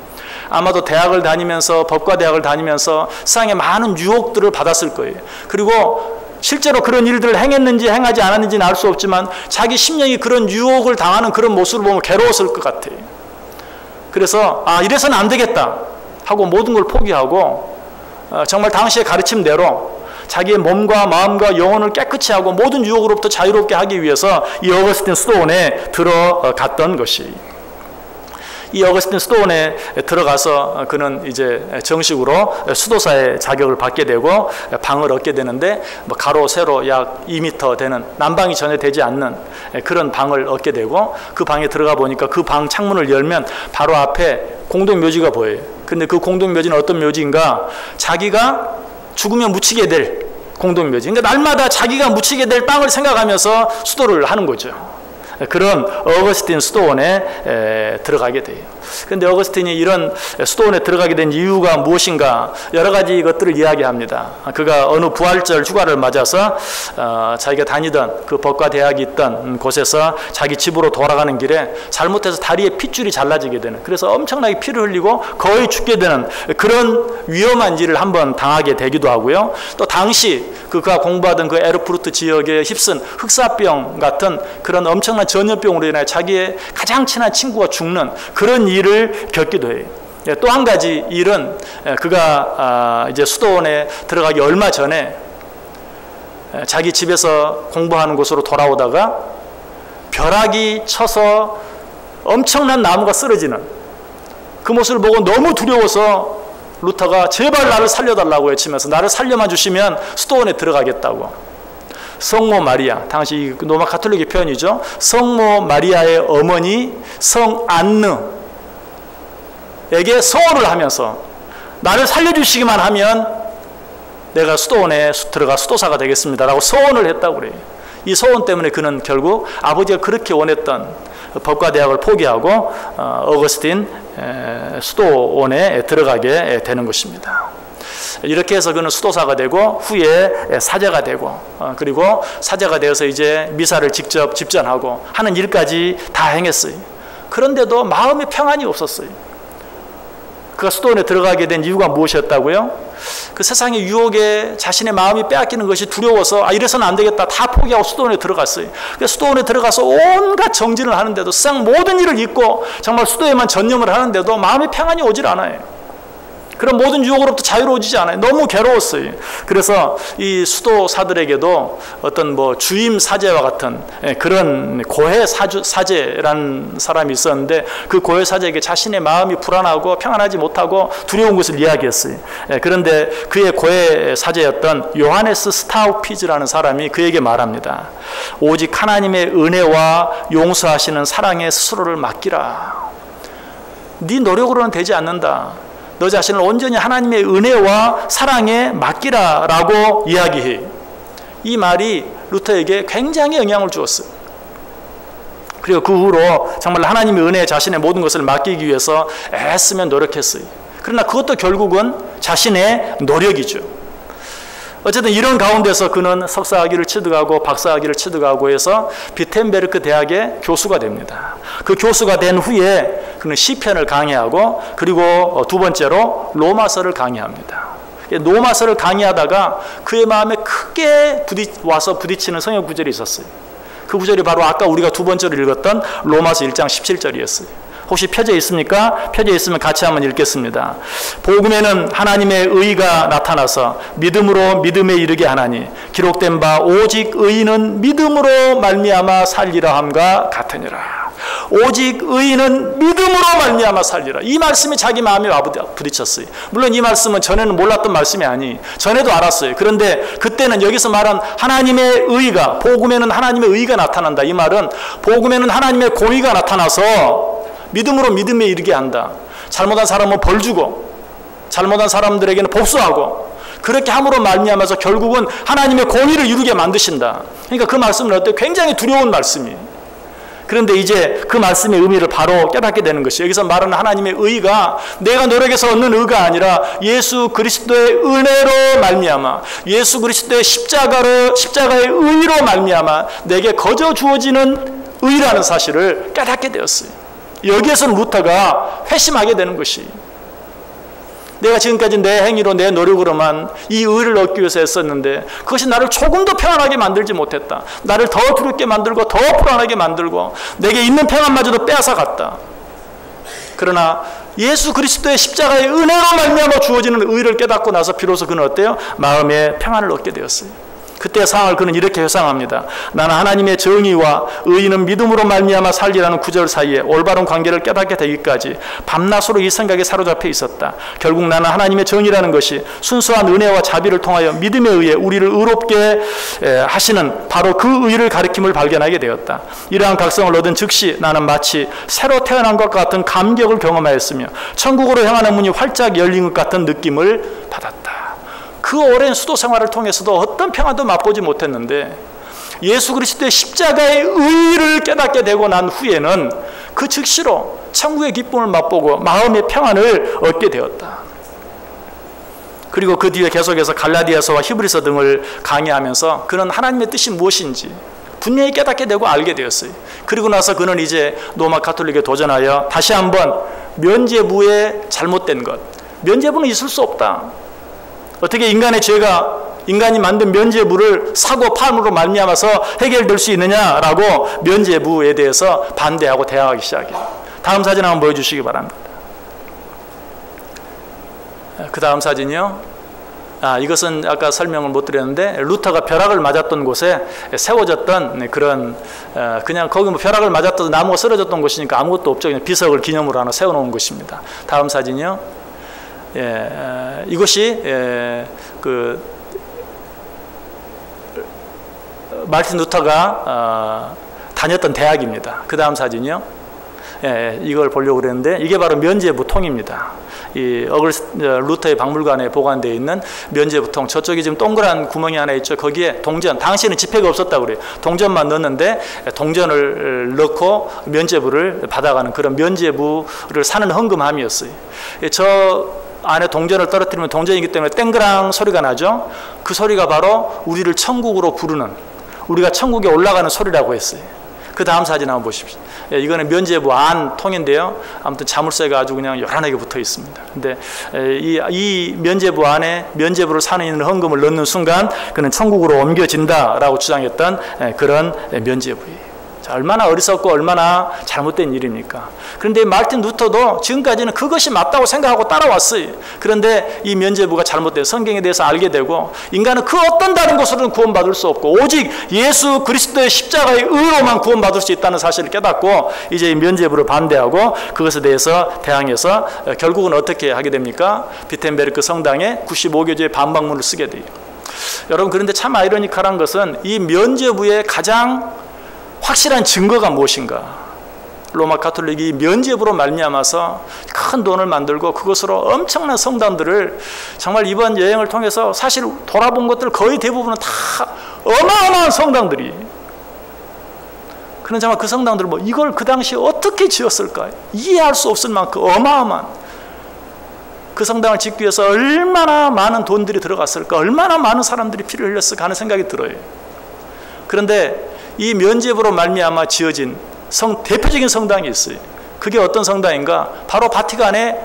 아마도 대학을 다니면서 법과 대학을 다니면서 세상에 많은 유혹들을 받았을 거예요. 그리고 실제로 그런 일들을 행했는지 행하지 않았는지는 알 수 없지만 자기 심령이 그런 유혹을 당하는 그런 모습을 보면 괴로웠을 것 같아요. 그래서 이래서는 안 되겠다 하고 모든 걸 포기하고 정말 당시의 가르침대로 자기의 몸과 마음과 영혼을 깨끗이 하고 모든 유혹으로부터 자유롭게 하기 위해서 이 어거스틴 수도원에 들어갔던 것이. 이 어거스틴 수도원에 들어가서 그는 이제 정식으로 수도사의 자격을 받게 되고 방을 얻게 되는데 가로 세로 약 2m 되는 난방이 전혀 되지 않는 그런 방을 얻게 되고 그 방에 들어가 보니까 그 방 창문을 열면 바로 앞에 공동묘지가 보여요. 근데 그 공동묘지는 어떤 묘지인가? 자기가 죽으면 묻히게 될 공동묘지. 그러니까 날마다 자기가 묻히게 될 땅을 생각하면서 수도를 하는 거죠. 그런 어거스틴 수도원에 들어가게 돼요. 그런데 어거스틴이 이런 수도원에 들어가게 된 이유가 무엇인가? 여러 가지 것들을 이야기합니다. 그가 어느 부활절 휴가를 맞아서 자기가 다니던 그 법과 대학이 있던 곳에서 자기 집으로 돌아가는 길에 잘못해서 다리에 핏줄이 잘라지게 되는, 그래서 엄청나게 피를 흘리고 거의 죽게 되는 그런 위험한 일을 한번 당하게 되기도 하고요. 또 당시 그가 공부하던 그 에르푸르트 지역에 휩쓴 흑사병 같은 그런 엄청난 전염병으로 인해 자기의 가장 친한 친구가 죽는 그런 일을 겪기도 해요. 또 한 가지 일은 그가 이제 수도원에 들어가기 얼마 전에 자기 집에서 공부하는 곳으로 돌아오다가 벼락이 쳐서 엄청난 나무가 쓰러지는 그 모습을 보고 너무 두려워서 루터가 제발 나를 살려달라고 외치면서 나를 살려만 주시면 수도원에 들어가겠다고. 성모 마리아, 당시 로마 가톨릭의 표현이죠. 성모 마리아의 어머니 성 안느에게 서원을 하면서 나를 살려주시기만 하면 내가 수도원에 들어가 수도사가 되겠습니다라고 서원을 했다고 그래요. 이 서원 때문에 그는 결국 아버지가 그렇게 원했던 법과대학을 포기하고 어거스틴 수도원에 들어가게 되는 것입니다. 이렇게 해서 그는 수도사가 되고 후에 사제가 되고 그리고 사제가 되어서 이제 미사를 직접 집전하고 하는 일까지 다 행했어요. 그런데도 마음에 평안이 없었어요. 그가 수도원에 들어가게 된 이유가 무엇이었다고요? 그 세상의 유혹에 자신의 마음이 빼앗기는 것이 두려워서 이래서는 안 되겠다 다 포기하고 수도원에 들어갔어요. 수도원에 들어가서 온갖 정진을 하는데도 세상 모든 일을 잊고 정말 수도에만 전념을 하는데도 마음에 평안이 오질 않아요. 그런 모든 유혹으로부터 자유로워지지 않아요. 너무 괴로웠어요. 그래서 이 수도사들에게도 어떤 뭐 주임 사제와 같은 그런 고해 사제라는 사람이 있었는데 그 고해 사제에게 자신의 마음이 불안하고 평안하지 못하고 두려운 것을 이야기했어요. 그런데 그의 고해 사제였던 요하네스 스타우피즈라는 사람이 그에게 말합니다. 오직 하나님의 은혜와 용서하시는 사랑에 스스로를 맡기라. 네 노력으로는 되지 않는다. 너 자신을 온전히 하나님의 은혜와 사랑에 맡기라 라고 이야기해. 이 말이 루터에게 굉장히 영향을 주었어요. 그리고 그 후로 정말 하나님의 은혜에 자신의 모든 것을 맡기기 위해서 애쓰며 노력했어요. 그러나 그것도 결국은 자신의 노력이죠. 어쨌든 이런 가운데서 그는 석사학위를 취득하고 박사학위를 취득하고 해서 비텐베르크 대학의 교수가 됩니다. 그 교수가 된 후에 그는 시편을 강의하고 그리고 두 번째로 로마서를 강의합니다. 로마서를 강의하다가 그의 마음에 크게 와서 부딪히는 성경 구절이 있었어요. 그 구절이 바로 아까 우리가 두 번째로 읽었던 로마서 1장 17절이었어요. 혹시 펴져 있습니까? 펴져 있으면 같이 한번 읽겠습니다. 복음에는 하나님의 의가 나타나서 믿음으로 믿음에 이르게 하나니 기록된 바 오직 의인은 믿음으로 말미암아 살리라 함과 같으니라. 오직 의인은 믿음으로 말미암아 살리라. 이 말씀이 자기 마음에 와 부딪혔어요. 물론 이 말씀은 전에는 몰랐던 말씀이 아니 전에도 알았어요. 그런데 그때는 여기서 말한 하나님의 의가 복음에는 하나님의 의가 나타난다. 이 말은 복음에는 하나님의 공의가 나타나서 믿음으로 믿음에 이르게 한다. 잘못한 사람은 벌 주고 잘못한 사람들에게는 복수하고 그렇게 함으로 말미암아서 결국은 하나님의 공의를 이루게 만드신다. 그러니까 그 말씀은 어때요? 굉장히 두려운 말씀이에요. 그런데 이제 그 말씀의 의미를 바로 깨닫게 되는 것이 여기서 말하는 하나님의 의가 내가 노력해서 얻는 의가 아니라 예수 그리스도의 은혜로 말미암아 예수 그리스도의 십자가의 의로 말미암아 내게 거저 주어지는 의라는 사실을 깨닫게 되었어요. 여기에서는 루터가 회심하게 되는 것이 내가 지금까지 내 행위로 내 노력으로만 이 의를 얻기 위해서 했었는데 그것이 나를 조금 더 평안하게 만들지 못했다. 나를 더 두렵게 만들고 더 불안하게 만들고 내게 있는 평안마저도 빼앗아 갔다. 그러나 예수 그리스도의 십자가의 은혜로 말미암아 주어지는 의를 깨닫고 나서 비로소 그는 어때요? 마음의 평안을 얻게 되었어요. 그때 상황을 그는 이렇게 회상합니다. 나는 하나님의 정의와 의인은 믿음으로 말미암아 살리라는 구절 사이에 올바른 관계를 깨닫게 되기까지 밤낮으로 이 생각에 사로잡혀 있었다. 결국 나는 하나님의 정의라는 것이 순수한 은혜와 자비를 통하여 믿음에 의해 우리를 의롭게 하시는 바로 그 의를 가리킴을 발견하게 되었다. 이러한 각성을 얻은 즉시 나는 마치 새로 태어난 것 같은 감격을 경험하였으며 천국으로 향하는 문이 활짝 열린 것 같은 느낌을 받았다. 그 오랜 수도 생활을 통해서도 어떤 평안도 맛보지 못했는데 예수 그리스도의 십자가의 의의를 깨닫게 되고 난 후에는 그 즉시로 천국의 기쁨을 맛보고 마음의 평안을 얻게 되었다. 그리고 그 뒤에 계속해서 갈라디아서와 히브리서 등을 강의하면서 그는 하나님의 뜻이 무엇인지 분명히 깨닫게 되고 알게 되었어요. 그리고 나서 그는 이제 로마 가톨릭에 도전하여 다시 한번 면죄부의 잘못된 것, 면죄부는 있을 수 없다. 어떻게 인간의 죄가 인간이 만든 면죄부를 사고 파임으로 말미암아서 해결될 수 있느냐라고 면죄부에 대해서 반대하고 대항하기 시작해요. 다음 사진 한번 보여주시기 바랍니다. 그 다음 사진이요. 이것은 아까 설명을 못 드렸는데 루터가 벼락을 맞았던 곳에 세워졌던 그런 그냥 거기 뭐 벼락을 맞았던 나무가 쓰러졌던 곳이니까 아무것도 없죠. 그냥 비석을 기념으로 하나 세워놓은 것입니다. 다음 사진이요. 이것이 그 마르틴 루터가 다녔던 대학입니다. 그 다음 사진이요. 이걸 보려고 그랬는데 이게 바로 면죄부 통입니다. 이 루터의 박물관에 보관되어 있는 면죄부통, 저쪽에 지금 동그란 구멍이 하나 있죠. 거기에 동전, 당시에는 지폐가 없었다고 그래요. 동전만 넣었는데 동전을 넣고 면죄부를 받아가는 그런 면죄부를 사는 헌금함이었어요. 저 안에 동전을 떨어뜨리면 동전이기 때문에 땡그랑 소리가 나죠. 그 소리가 바로 우리를 천국으로 부르는, 우리가 천국에 올라가는 소리라고 했어요. 그 다음 사진 한번 보십시오. 이거는 면죄부 안 통인데요. 아무튼 자물쇠가 아주 그냥 요란하게 붙어 있습니다. 근데 이 면죄부 안에 면죄부를 사는 있는 헌금을 넣는 순간 그는 천국으로 옮겨진다라고 주장했던 그런 면죄부예요. 자, 얼마나 어리석고 얼마나 잘못된 일입니까? 그런데 마르틴 루터도 지금까지는 그것이 맞다고 생각하고 따라왔어요. 그런데 이 면죄부가 잘못된, 성경에 대해서 알게 되고 인간은 그 어떤 다른 것으로는 구원받을 수 없고 오직 예수 그리스도의 십자가의 의로만 구원받을 수 있다는 사실을 깨닫고 이제 이 면죄부를 반대하고 그것에 대해서 대항해서 결국은 어떻게 하게 됩니까? 비텐베르크 성당에 95교제의 반박문을 쓰게 돼요. 여러분, 그런데 참 아이러니컬한 것은 이 면죄부의 가장 확실한 증거가 무엇인가? 로마 가톨릭이 면죄부로 말미암아서 큰 돈을 만들고 그것으로 엄청난 성당들을, 정말 이번 여행을 통해서 사실 돌아본 것들 거의 대부분은 다 어마어마한 성당들이, 그런 정말 그 성당들 뭐 이걸 그 당시에 어떻게 지었을까? 이해할 수 없을 만큼 어마어마한, 그 성당을 짓기 위해서 얼마나 많은 돈들이 들어갔을까? 얼마나 많은 사람들이 피를 흘렸을까 하는 생각이 들어요. 그런데 이 면죄부로 말미암아 지어진 대표적인 성당이 있어요. 그게 어떤 성당인가? 바로 바티칸의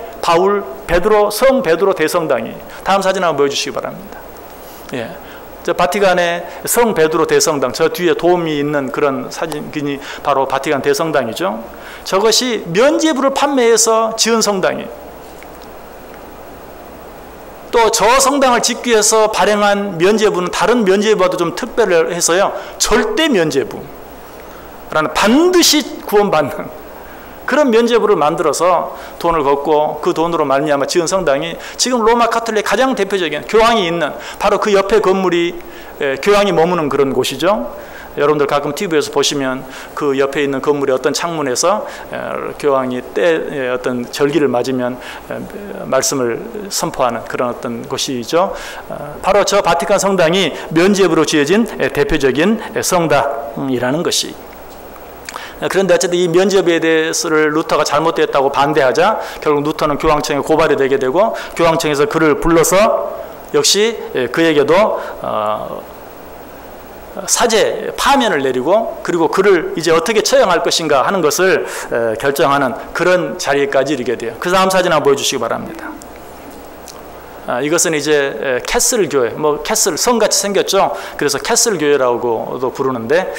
성 베드로 대성당이. 다음 사진 한번 보여주시기 바랍니다. 예, 저 바티칸의 성 베드로 대성당, 저 뒤에 도움이 있는 그런 사진이 바로 바티칸 대성당이죠. 저것이 면죄부를 판매해서 지은 성당이에요. 또 저 성당을 짓기 위해서 발행한 면죄부는 다른 면죄부와도 좀 특별해서요, 절대 면죄부라는, 반드시 구원받는 그런 면죄부를 만들어서 돈을 걷고 그 돈으로 말미암아 지은 성당이 지금 로마 가톨릭 가장 대표적인, 교황이 있는 바로 그 옆에 건물이 교황이 머무는 그런 곳이죠. 여러분들 가끔 TV에서 보시면 그 옆에 있는 건물의 어떤 창문에서 교황이 어떤 절기를 맞으면 말씀을 선포하는 그런 어떤 곳이죠. 바로 저 바티칸 성당이 면죄부로 지어진 대표적인 성당이라는 것이. 그런데 어쨌든 이 면죄부에 대해서를 루터가 잘못되었다고 반대하자 결국 루터는 교황청에 고발이 되게 되고 교황청에서 그를 불러서 역시 그에게도 사죄, 파면을 내리고 그리고 그를 이제 어떻게 처형할 것인가 하는 것을 결정하는 그런 자리까지 이르게 돼요. 그 다음 사진 한번 보여주시기 바랍니다. 이것은 이제 캐슬 교회, 캐슬, 성같이 생겼죠. 그래서 캐슬 교회라고도 부르는데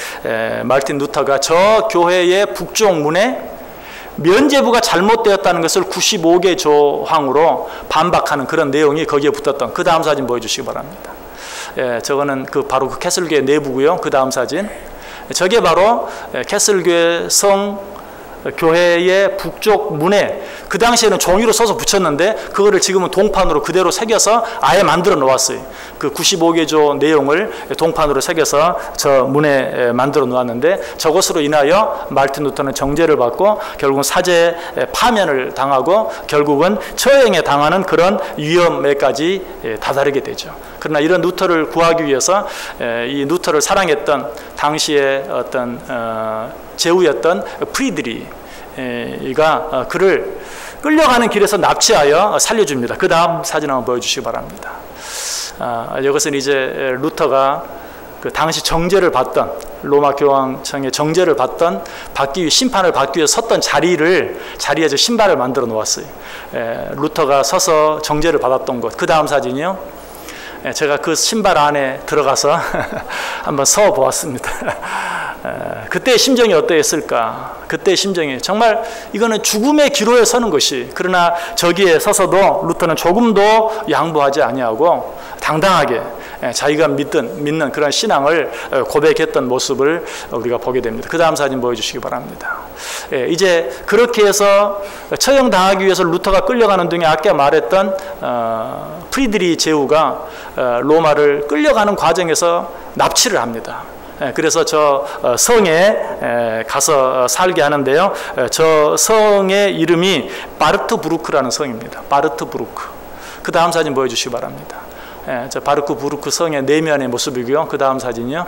마르틴 루터가 저 교회의 북쪽 문에 면죄부가 잘못되었다는 것을 95개 조항으로 반박하는 그런 내용이 거기에 붙었던, 그 다음 사진 보여주시기 바랍니다. 저거는 바로 그 캐슬교회 내부고요. 그 다음 사진, 저게 바로 캐슬교회 교회의 북쪽 문에 그 당시에는 종이로 써서 붙였는데 그거를 지금은 동판으로 그대로 새겨서 아예 만들어 놓았어요. 그 95개조 내용을 동판으로 새겨서 저 문에 만들어 놓았는데 저것으로 인하여 마르틴 루터는 정죄를 받고 결국은 사제 파면을 당하고 결국은 처형에 당하는 그런 위험에까지 다다르게 되죠. 그러나 이런 루터를 구하기 위해서 이 루터를 사랑했던 당시의 어떤 제후였던 프리드리가 그를 끌려가는 길에서 납치하여 살려줍니다. 그 다음 사진 한번 보여주시기 바랍니다. 이것은 이제 루터가 그 당시 정죄를 받던, 로마 교황청의 정죄를 받던, 심판을 받기 위해 섰던 자리에 저 신발을 만들어 놓았어요. 루터가 서서 정죄를 받았던 곳. 그 다음 사진이요. 제가 그 신발 안에 들어가서 한번 서 보았습니다. 그때의 심정이 어떠했을까? 그때의 심정이 정말 이거는 죽음의 기로에 서는 것이, 그러나 저기에 서서도 루터는 조금도 양보하지 아니하고 당당하게 자기가 믿는 그런 신앙을 고백했던 모습을 우리가 보게 됩니다. 그 다음 사진 보여주시기 바랍니다. 이제 그렇게 해서 처형당하기 위해서 루터가 끌려가는 중에 아까 말했던 프리드리 제후가 로마를 끌려가는 과정에서 납치를 합니다. 그래서 저 성에 가서 살게 하는데요. 저 성의 이름이 바르트부르크라는 성입니다. 바르트부르크. 그 다음 사진 보여주시기 바랍니다. 저 바르트부르크 성의 내면의 모습이고요. 그 다음 사진이요.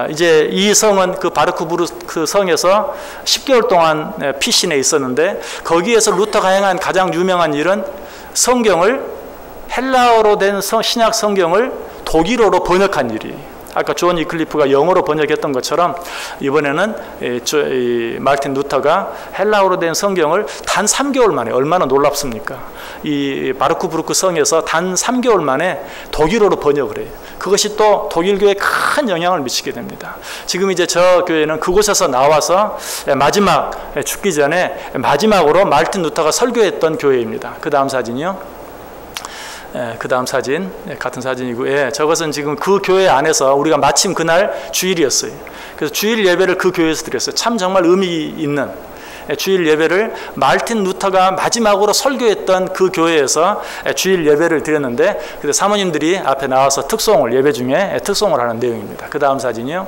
이제 이 성은 그 바르트부르크 성에서 10개월 동안 피신해 있었는데, 거기에서 루터가 행한 가장 유명한 일은 성경을, 헬라어로 된 신약 성경을 독일어로 번역한 일이에요. 아까 존 위클리프가 영어로 번역했던 것처럼 이번에는 마르틴 루터가 헬라어로 된 성경을 단 3개월 만에, 얼마나 놀랍습니까? 이 바르트부르크 성에서 단 3개월 만에 독일어로 번역을 해요. 그것이 또 독일교에 큰 영향을 미치게 됩니다. 지금 이제 저 교회는 그곳에서 나와서 마지막, 죽기 전에 마지막으로 마르틴 루터가 설교했던 교회입니다. 그 다음 사진이요. 그 다음 사진, 같은 사진이고, 저것은 지금 그 교회 안에서 우리가 마침 그날 주일이었어요. 그래서 주일 예배를 그 교회에서 드렸어요. 참 정말 의미 있는 주일 예배를 마르틴 루터가 마지막으로 설교했던 그 교회에서 주일 예배를 드렸는데, 근데 사모님들이 앞에 나와서 특송을, 예배 중에 특송을 하는 내용입니다. 그 다음 사진이요.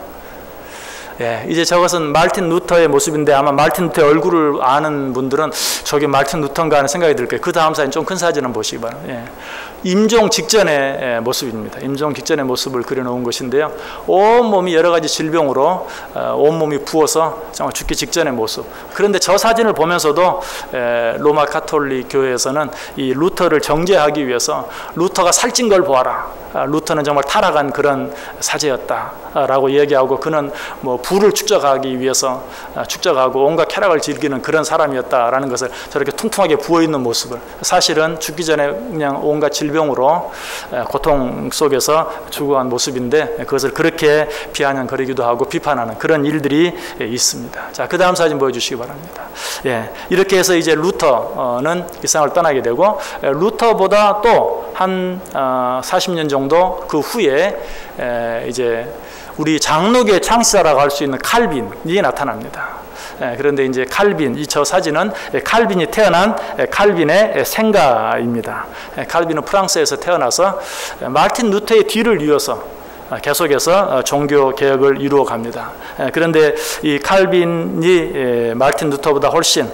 이제 저것은 마르틴 루터의 모습인데, 아마 마르틴 루터의 얼굴을 아는 분들은 저게 마르틴 루터인가 하는 생각이 들 거예요. 그 다음 사진, 좀 큰 사진을 보시기 바랍니다. 임종 직전의 모습입니다. 임종 직전의 모습을 그려놓은 것인데요. 온몸이 여러 가지 질병으로 온몸이 부어서 정말 죽기 직전의 모습. 그런데 저 사진을 보면서도 로마 가톨릭 교회에서는 이 루터를 정죄하기 위해서, 루터가 살찐 걸 보아라, 루터는 정말 타락한 그런 사제였다라고 얘기하고, 그는 뭐 부를 축적하기 위해서 축적하고 온갖 쾌락을 즐기는 그런 사람이었다라는 것을, 저렇게 퉁퉁하게 부어있는 모습을, 사실은 죽기 전에 그냥 온갖 질병으로 고통 속에서 죽어간 모습인데, 그것을 그렇게 비아냥거리기도 하고 비판하는 그런 일들이 있습니다. 자, 그 다음 사진 보여주시기 바랍니다. 이렇게 해서 이제 루터는 이 세상을 떠나게 되고, 루터보다 또 한 40년 정도 그 후에 이제 우리 장로교의 창시자라고 할 수 있는 칼빈이 나타납니다. 그런데 이제 칼빈, 저 사진은 칼빈이 태어난 칼빈의 생가입니다. 칼빈은 프랑스에서 태어나서 마르틴 루터의 뒤를 이어서 계속해서 종교 개혁을 이루어 갑니다. 그런데 이 칼빈이 마르틴 루터보다 훨씬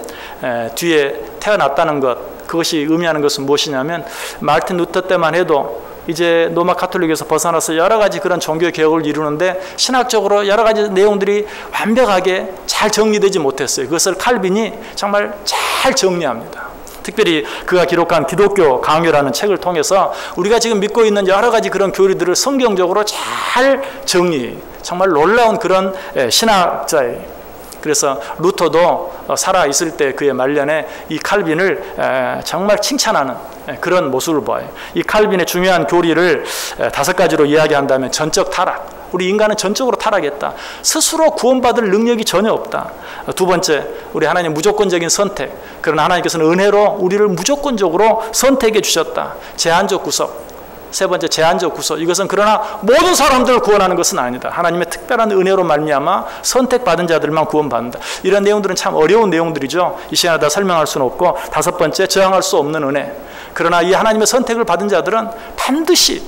뒤에 태어났다는 것, 그것이 의미하는 것은 무엇이냐면, 마르틴 루터 때만 해도 이제 로마 가톨릭에서 벗어나서 여러 가지 그런 종교 개혁을 이루는데, 신학적으로 여러 가지 내용들이 완벽하게 잘 정리되지 못했어요. 그것을 칼빈이 정말 잘 정리합니다. 특별히 그가 기록한 기독교 강요라는 책을 통해서 우리가 지금 믿고 있는 여러 가지 그런 교리들을 성경적으로 잘 정리, 정말 놀라운 그런 신학자예요. 그래서 루터도 살아있을 때 그의 말년에 이 칼빈을 정말 칭찬하는 그런 모습을 보아요. 이 칼빈의 중요한 교리를 5가지로 이야기한다면, 전적 타락, 우리 인간은 전적으로 타락했다. 스스로 구원받을 능력이 전혀 없다. 두 번째, 우리 하나님 무조건적인 선택, 그러나 하나님께서는 은혜로 우리를 무조건적으로 선택해 주셨다. 제한적 구속. 세 번째, 제한적 구속. 이것은 그러나 모든 사람들을 구원하는 것은 아니다. 하나님의 특별한 은혜로 말미암아 선택받은 자들만 구원받는다. 이런 내용들은 참 어려운 내용들이죠. 이 시간에 다 설명할 수는 없고. 5번째, 저항할 수 없는 은혜. 그러나 이 하나님의 선택을 받은 자들은 반드시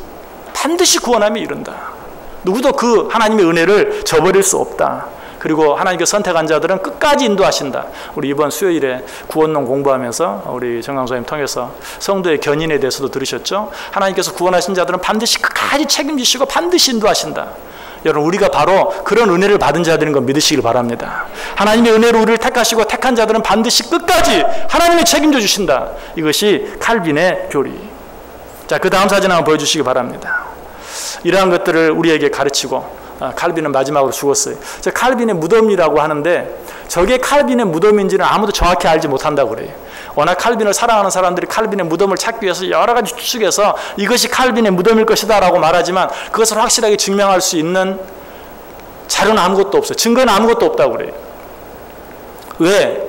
구원함에 이른다. 누구도 그 하나님의 은혜를 저버릴 수 없다. 그리고 하나님께 선택한 자들은 끝까지 인도하신다. 우리 이번 수요일에 구원론 공부하면서 우리 정강소님 통해서 성도의 견인에 대해서도 들으셨죠? 하나님께서 구원하신 자들은 반드시 끝까지 책임지시고 반드시 인도하신다. 여러분, 우리가 바로 그런 은혜를 받은 자들인 걸 믿으시길 바랍니다. 하나님의 은혜로 우리를 택하시고 택한 자들은 반드시 끝까지 하나님이 책임져 주신다. 이것이 칼빈의 교리. 자, 그 다음 사진 한번 보여주시기 바랍니다. 이러한 것들을 우리에게 가르치고, 칼빈은 마지막으로 죽었어요. 칼빈의 무덤이라고 하는데, 저게 칼빈의 무덤인지는 아무도 정확히 알지 못한다고 그래요. 워낙 칼빈을 사랑하는 사람들이 칼빈의 무덤을 찾기 위해서 여러 가지 추측해서 이것이 칼빈의 무덤일 것이다 라고 말하지만, 그것을 확실하게 증명할 수 있는 자료는 아무것도 없어요. 증거는 아무것도 없다고 그래요. 왜?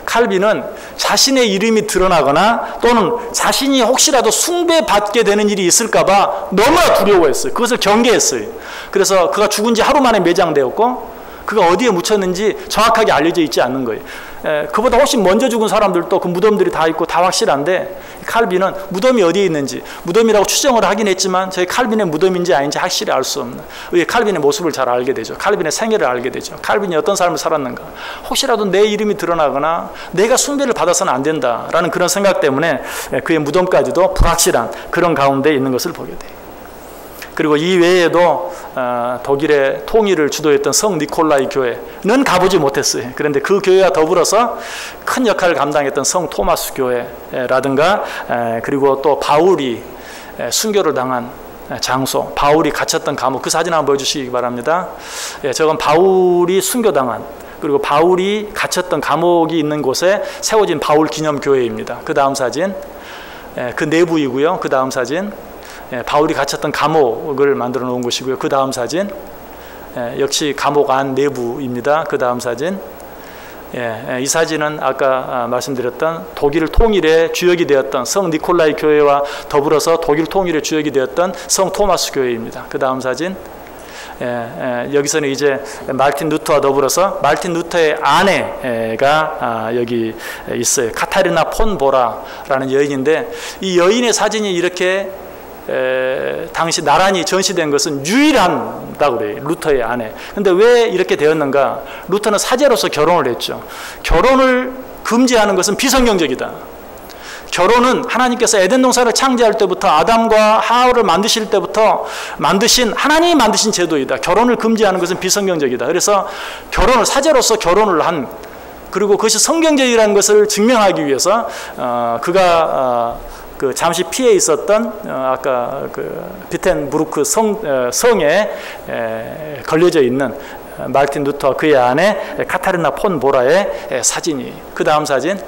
칼빈은 자신의 이름이 드러나거나 또는 자신이 혹시라도 숭배받게 되는 일이 있을까 봐 너무나 두려워했어요. 그것을 경계했어요. 그래서 그가 죽은 지 하루 만에 매장되었고, 그가 어디에 묻혔는지 정확하게 알려져 있지 않는 거예요. 그보다 훨씬 먼저 죽은 사람들도 그 무덤들이 다 있고 다 확실한데 칼빈은 무덤이 어디에 있는지 무덤이라고 추정을 하긴 했지만 저희 칼빈의 무덤인지 아닌지 확실히 알 수 없는 왜 칼빈의 모습을 잘 알게 되죠. 칼빈의 생애를 알게 되죠. 칼빈이 어떤 삶을 살았는가. 혹시라도 내 이름이 드러나거나 내가 숭배를 받아서는 안 된다라는 그런 생각 때문에 그의 무덤까지도 불확실한 그런 가운데 있는 것을 보게 돼요. 그리고 이 외에도 독일의 통일을 주도했던 성 니콜라이 교회는 가보지 못했어요. 그런데 그 교회와 더불어서 큰 역할을 감당했던 성 토마스 교회라든가 그리고 또 바울이 순교를 당한 장소, 바울이 갇혔던 감옥, 그 사진 한번 보여주시기 바랍니다. 저건 바울이 순교당한 그리고 바울이 갇혔던 감옥이 있는 곳에 세워진 바울 기념교회입니다. 그 다음 사진, 그 내부이고요. 그 다음 사진, 바울이 갇혔던 감옥을 만들어 놓은 곳이고요. 그 다음 사진, 역시 감옥 안 내부입니다. 그 다음 사진, 이 사진은 아까 말씀드렸던 독일 통일의 주역이 되었던 성 니콜라이 교회와 더불어서 독일 통일의 주역이 되었던 성 토마스 교회입니다. 그 다음 사진, 여기서는 이제 말틴 루터와 더불어서 말틴 루터의 아내가 여기 있어요. 카타리나 폰 보라라는 여인인데 이 여인의 사진이 이렇게 당시 나란히 전시된 것은 유일하다고 그래요. 루터의 아내. 근데 왜 이렇게 되었는가? 루터는 사제로서 결혼을 했죠. 결혼을 금지하는 것은 비성경적이다. 결혼은 하나님께서 에덴 동산을 창조할 때부터 아담과 하와를 만드실 때부터 하나님이 만드신 제도이다. 결혼을 금지하는 것은 비성경적이다. 그래서 결혼을 사제로서 결혼을 한 그리고 그것이 성경적이라는 것을 증명하기 위해서 그가 그 잠시 피해 있었던 아까 그 비텐부르크 성에 걸려져 있는 말틴 루터 그의 아내 카타리나 폰 보라의 사진이 그 다음 사진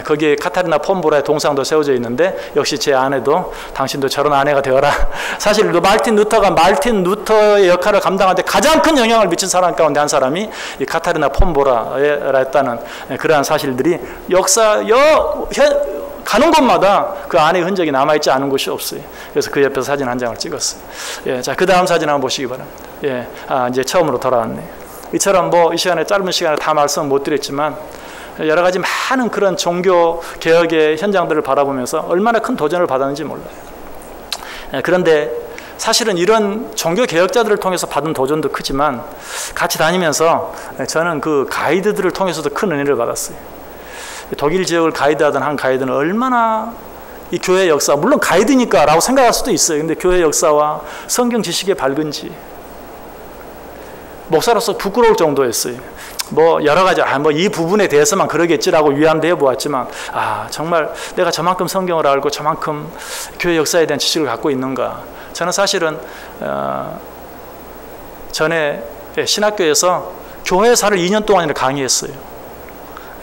거기에 카타리나 폰 보라의 동상도 세워져 있는데 역시 제 아내도 당신도 저런 아내가 되어라. 사실 말틴 루터의 역할을 감당하는데 가장 큰 영향을 미친 사람 가운데 한 사람이 이 카타리나 폰 보라였다는 그러한 사실들이 가는 곳마다 그 안의 흔적이 남아있지 않은 곳이 없어요. 그래서 그 옆에서 사진 한 장을 찍었어요. 자, 그 다음 사진 한번 보시기 바랍니다. 이제 처음으로 돌아왔네요. 이처럼 이 시간에 짧은 시간에 다 말씀 못 드렸지만 여러 가지 많은 그런 종교 개혁의 현장들을 바라보면서 얼마나 큰 도전을 받았는지 몰라요. 그런데 사실은 이런 종교 개혁자들을 통해서 받은 도전도 크지만 같이 다니면서 저는 그 가이드들을 통해서도 큰 은혜를 받았어요. 독일 지역을 가이드하던 한 가이드는 얼마나 이 교회 역사, 물론 가이드니까 라고 생각할 수도 있어요. 근데 교회 역사와 성경 지식에 밝은지 목사로서 부끄러울 정도였어요. 여러 가지 이 부분에 대해서만 그러겠지라고 위안도 해보았지만 정말 내가 저만큼 성경을 알고 저만큼 교회 역사에 대한 지식을 갖고 있는가. 저는 사실은 전에 신학교에서 교회사를 2년 동안이나 강의했어요.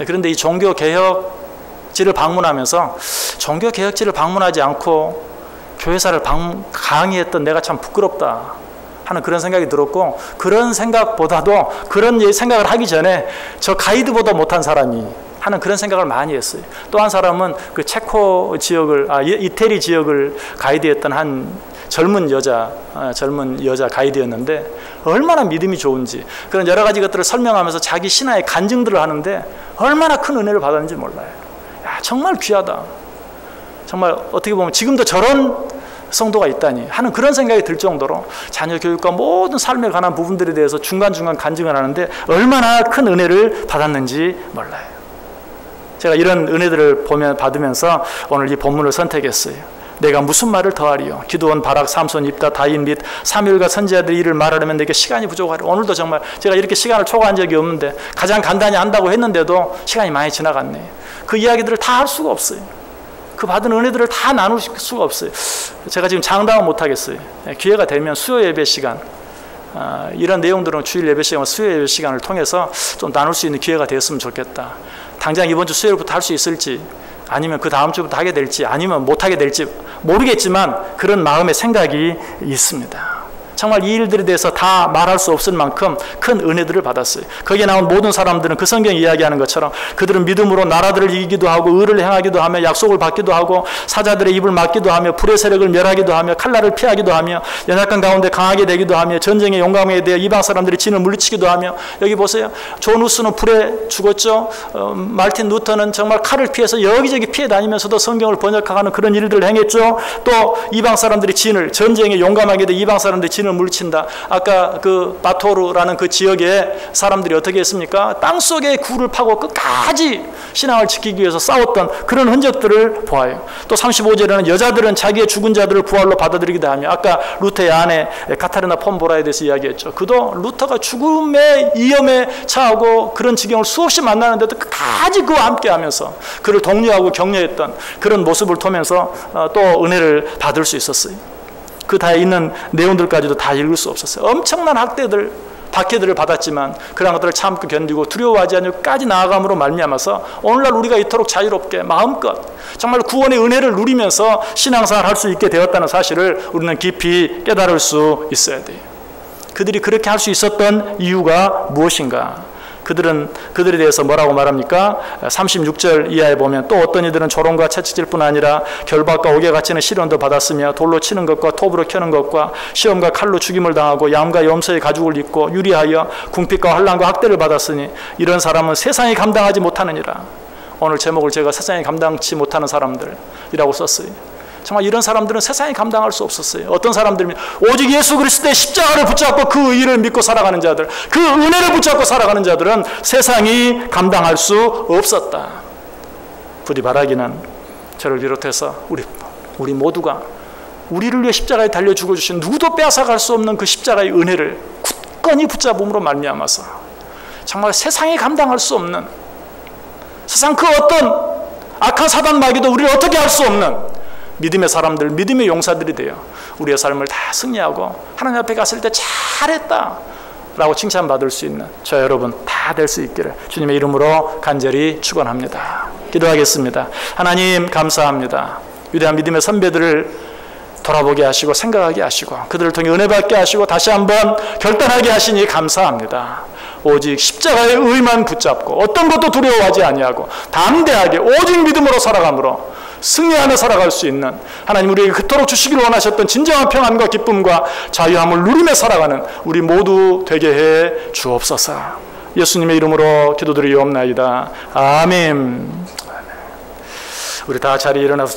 그런데 이 종교개혁지를 방문하면서 종교개혁지를 방문하지 않고 교회사를 강의했던 내가 참 부끄럽다 하는 그런 생각이 들었고 그런 생각보다도 그런 생각을 하기 전에 저 가이드보다 못한 사람이 하는 그런 생각을 많이 했어요. 또 한 사람은 그 체코 지역을 이태리 지역을 가이드했던 한 젊은 여자 가이드였는데 얼마나 믿음이 좋은지 그런 여러 가지 것들을 설명하면서 자기 신화의 간증들을 하는데 얼마나 큰 은혜를 받았는지 몰라요. 정말 귀하다. 정말 어떻게 보면 지금도 저런 성도가 있다니 하는 그런 생각이 들 정도로 자녀 교육과 모든 삶에 관한 부분들에 대해서 중간중간 간증을 하는데 얼마나 큰 은혜를 받았는지 몰라요. 제가 이런 은혜들을 받으면서 오늘 이 본문을 선택했어요. 내가 무슨 말을 더하리요. 기드온, 바락, 삼손, 입다, 다윗 및 사무엘과 선지자들의 일을 말하려면 내게 시간이 부족하리요. 오늘도 정말 제가 이렇게 시간을 초과한 적이 없는데 가장 간단히 한다고 했는데도 시간이 많이 지나갔네. 그 이야기들을 다 할 수가 없어요. 그 받은 은혜들을 다 나눌 수가 없어요. 제가 지금 장담은 못하겠어요. 기회가 되면 수요 예배 시간 이런 내용들은 주일 예배 시간과 수요 예배 시간을 통해서 좀 나눌 수 있는 기회가 되었으면 좋겠다. 당장 이번 주 수요일부터 할 수 있을지 아니면 그 다음 주부터 하게 될지 아니면 못하게 될지 모르겠지만 그런 마음의 생각이 있습니다. 정말 이 일들에 대해서 다 말할 수 없을 만큼 큰 은혜들을 받았어요. 거기에 나온 모든 사람들은 그 성경이 이야기하는 것처럼 그들은 믿음으로 나라들을 이기기도 하고 의를 행하기도 하며 약속을 받기도 하고 사자들의 입을 막기도 하며 불의 세력을 멸하기도 하며 칼날을 피하기도 하며 연약한 가운데 강하게 되기도 하며 전쟁에 용감하게 되어 이방 사람들이 진을 물리치기도 하며 여기 보세요. 존 우스는 불에 죽었죠. 말틴 루터는 정말 칼을 피해서 여기저기 피해 다니면서도 성경을 번역하는 그런 일들을 행했죠. 또 이방 사람들이 전쟁에 용감하게 되어 이방 사람들이 진을 물리친다. 아까 그 바토르라는 그 지역에 사람들이 어떻게 했습니까? 땅속에 굴을 파고 끝까지 신앙을 지키기 위해서 싸웠던 그런 흔적들을 보아요. 또 35절에는 여자들은 자기의 죽은 자들을 부활로 받아들이기도 하며 아까 루터의 아내 카타리나 폼보라에 대해서 이야기했죠. 그도 루터가 죽음의 위험에 처하고 그런 지경을 수없이 만나는데도 끝까지 그와 함께 하면서 그를 독려하고 격려했던 그런 모습을 통해서 또 은혜를 받을 수 있었어요. 그 다 있는 내용들까지도 다 읽을 수 없었어요. 엄청난 학대들, 박해들을 받았지만 그런 것들을 참고 견디고 두려워하지 않고까지 나아감으로 말미암아서 오늘날 우리가 이토록 자유롭게 마음껏 정말 구원의 은혜를 누리면서 신앙생활을 할 수 있게 되었다는 사실을 우리는 깊이 깨달을 수 있어야 돼요. 그들이 그렇게 할 수 있었던 이유가 무엇인가? 그들에 대해서 뭐라고 말합니까? 36절 이하에 보면 또 어떤 이들은 조롱과 채찍질 뿐 아니라 결박과 옥에 갇히는 시련도 받았으며 돌로 치는 것과 톱으로 켜는 것과 시험과 칼로 죽임을 당하고 양과 염소의 가죽을 입고 유리하여 궁핍과 환난과 학대를 받았으니 이런 사람은 세상이 감당하지 못하느니라. 오늘 제목을 제가 세상이 감당치 못하는 사람들이라고 썼어요. 정말 이런 사람들은 세상이 감당할 수 없었어요. 어떤 사람들은 오직 예수 그리스도의 십자가를 붙잡고 그 의를 믿고 살아가는 자들, 그 은혜를 붙잡고 살아가는 자들은 세상이 감당할 수 없었다. 부디 바라기는 저를 비롯해서 우리 모두가 우리를 위해 십자가에 달려 죽어주신 누구도 빼앗아갈 수 없는 그 십자가의 은혜를 굳건히 붙잡음으로 말미암아서 정말 세상이 감당할 수 없는 세상 그 어떤 악한 사단 마귀도 우리를 어떻게 할 수 없는 믿음의 사람들, 믿음의 용사들이 되어 우리의 삶을 다 승리하고 하나님 앞에 갔을 때 잘했다 라고 칭찬받을 수 있는 저 여러분 다 될 수 있기를 주님의 이름으로 간절히 축원합니다. 기도하겠습니다. 하나님 감사합니다. 위대한 믿음의 선배들을 돌아보게 하시고 생각하게 하시고 그들을 통해 은혜 받게 하시고 다시 한번 결단하게 하시니 감사합니다. 오직 십자가의 의만 붙잡고 어떤 것도 두려워하지 아니하고 담대하게 오직 믿음으로 살아감으로 승리하며 살아갈 수 있는 하나님 우리에게 그토록 주시기를 원하셨던 진정한 평안과 기쁨과 자유함을 누리며 살아가는 우리 모두 되게 해 주옵소서. 예수님의 이름으로 기도드리옵나이다. 아멘. 우리 다 자리에 일어나서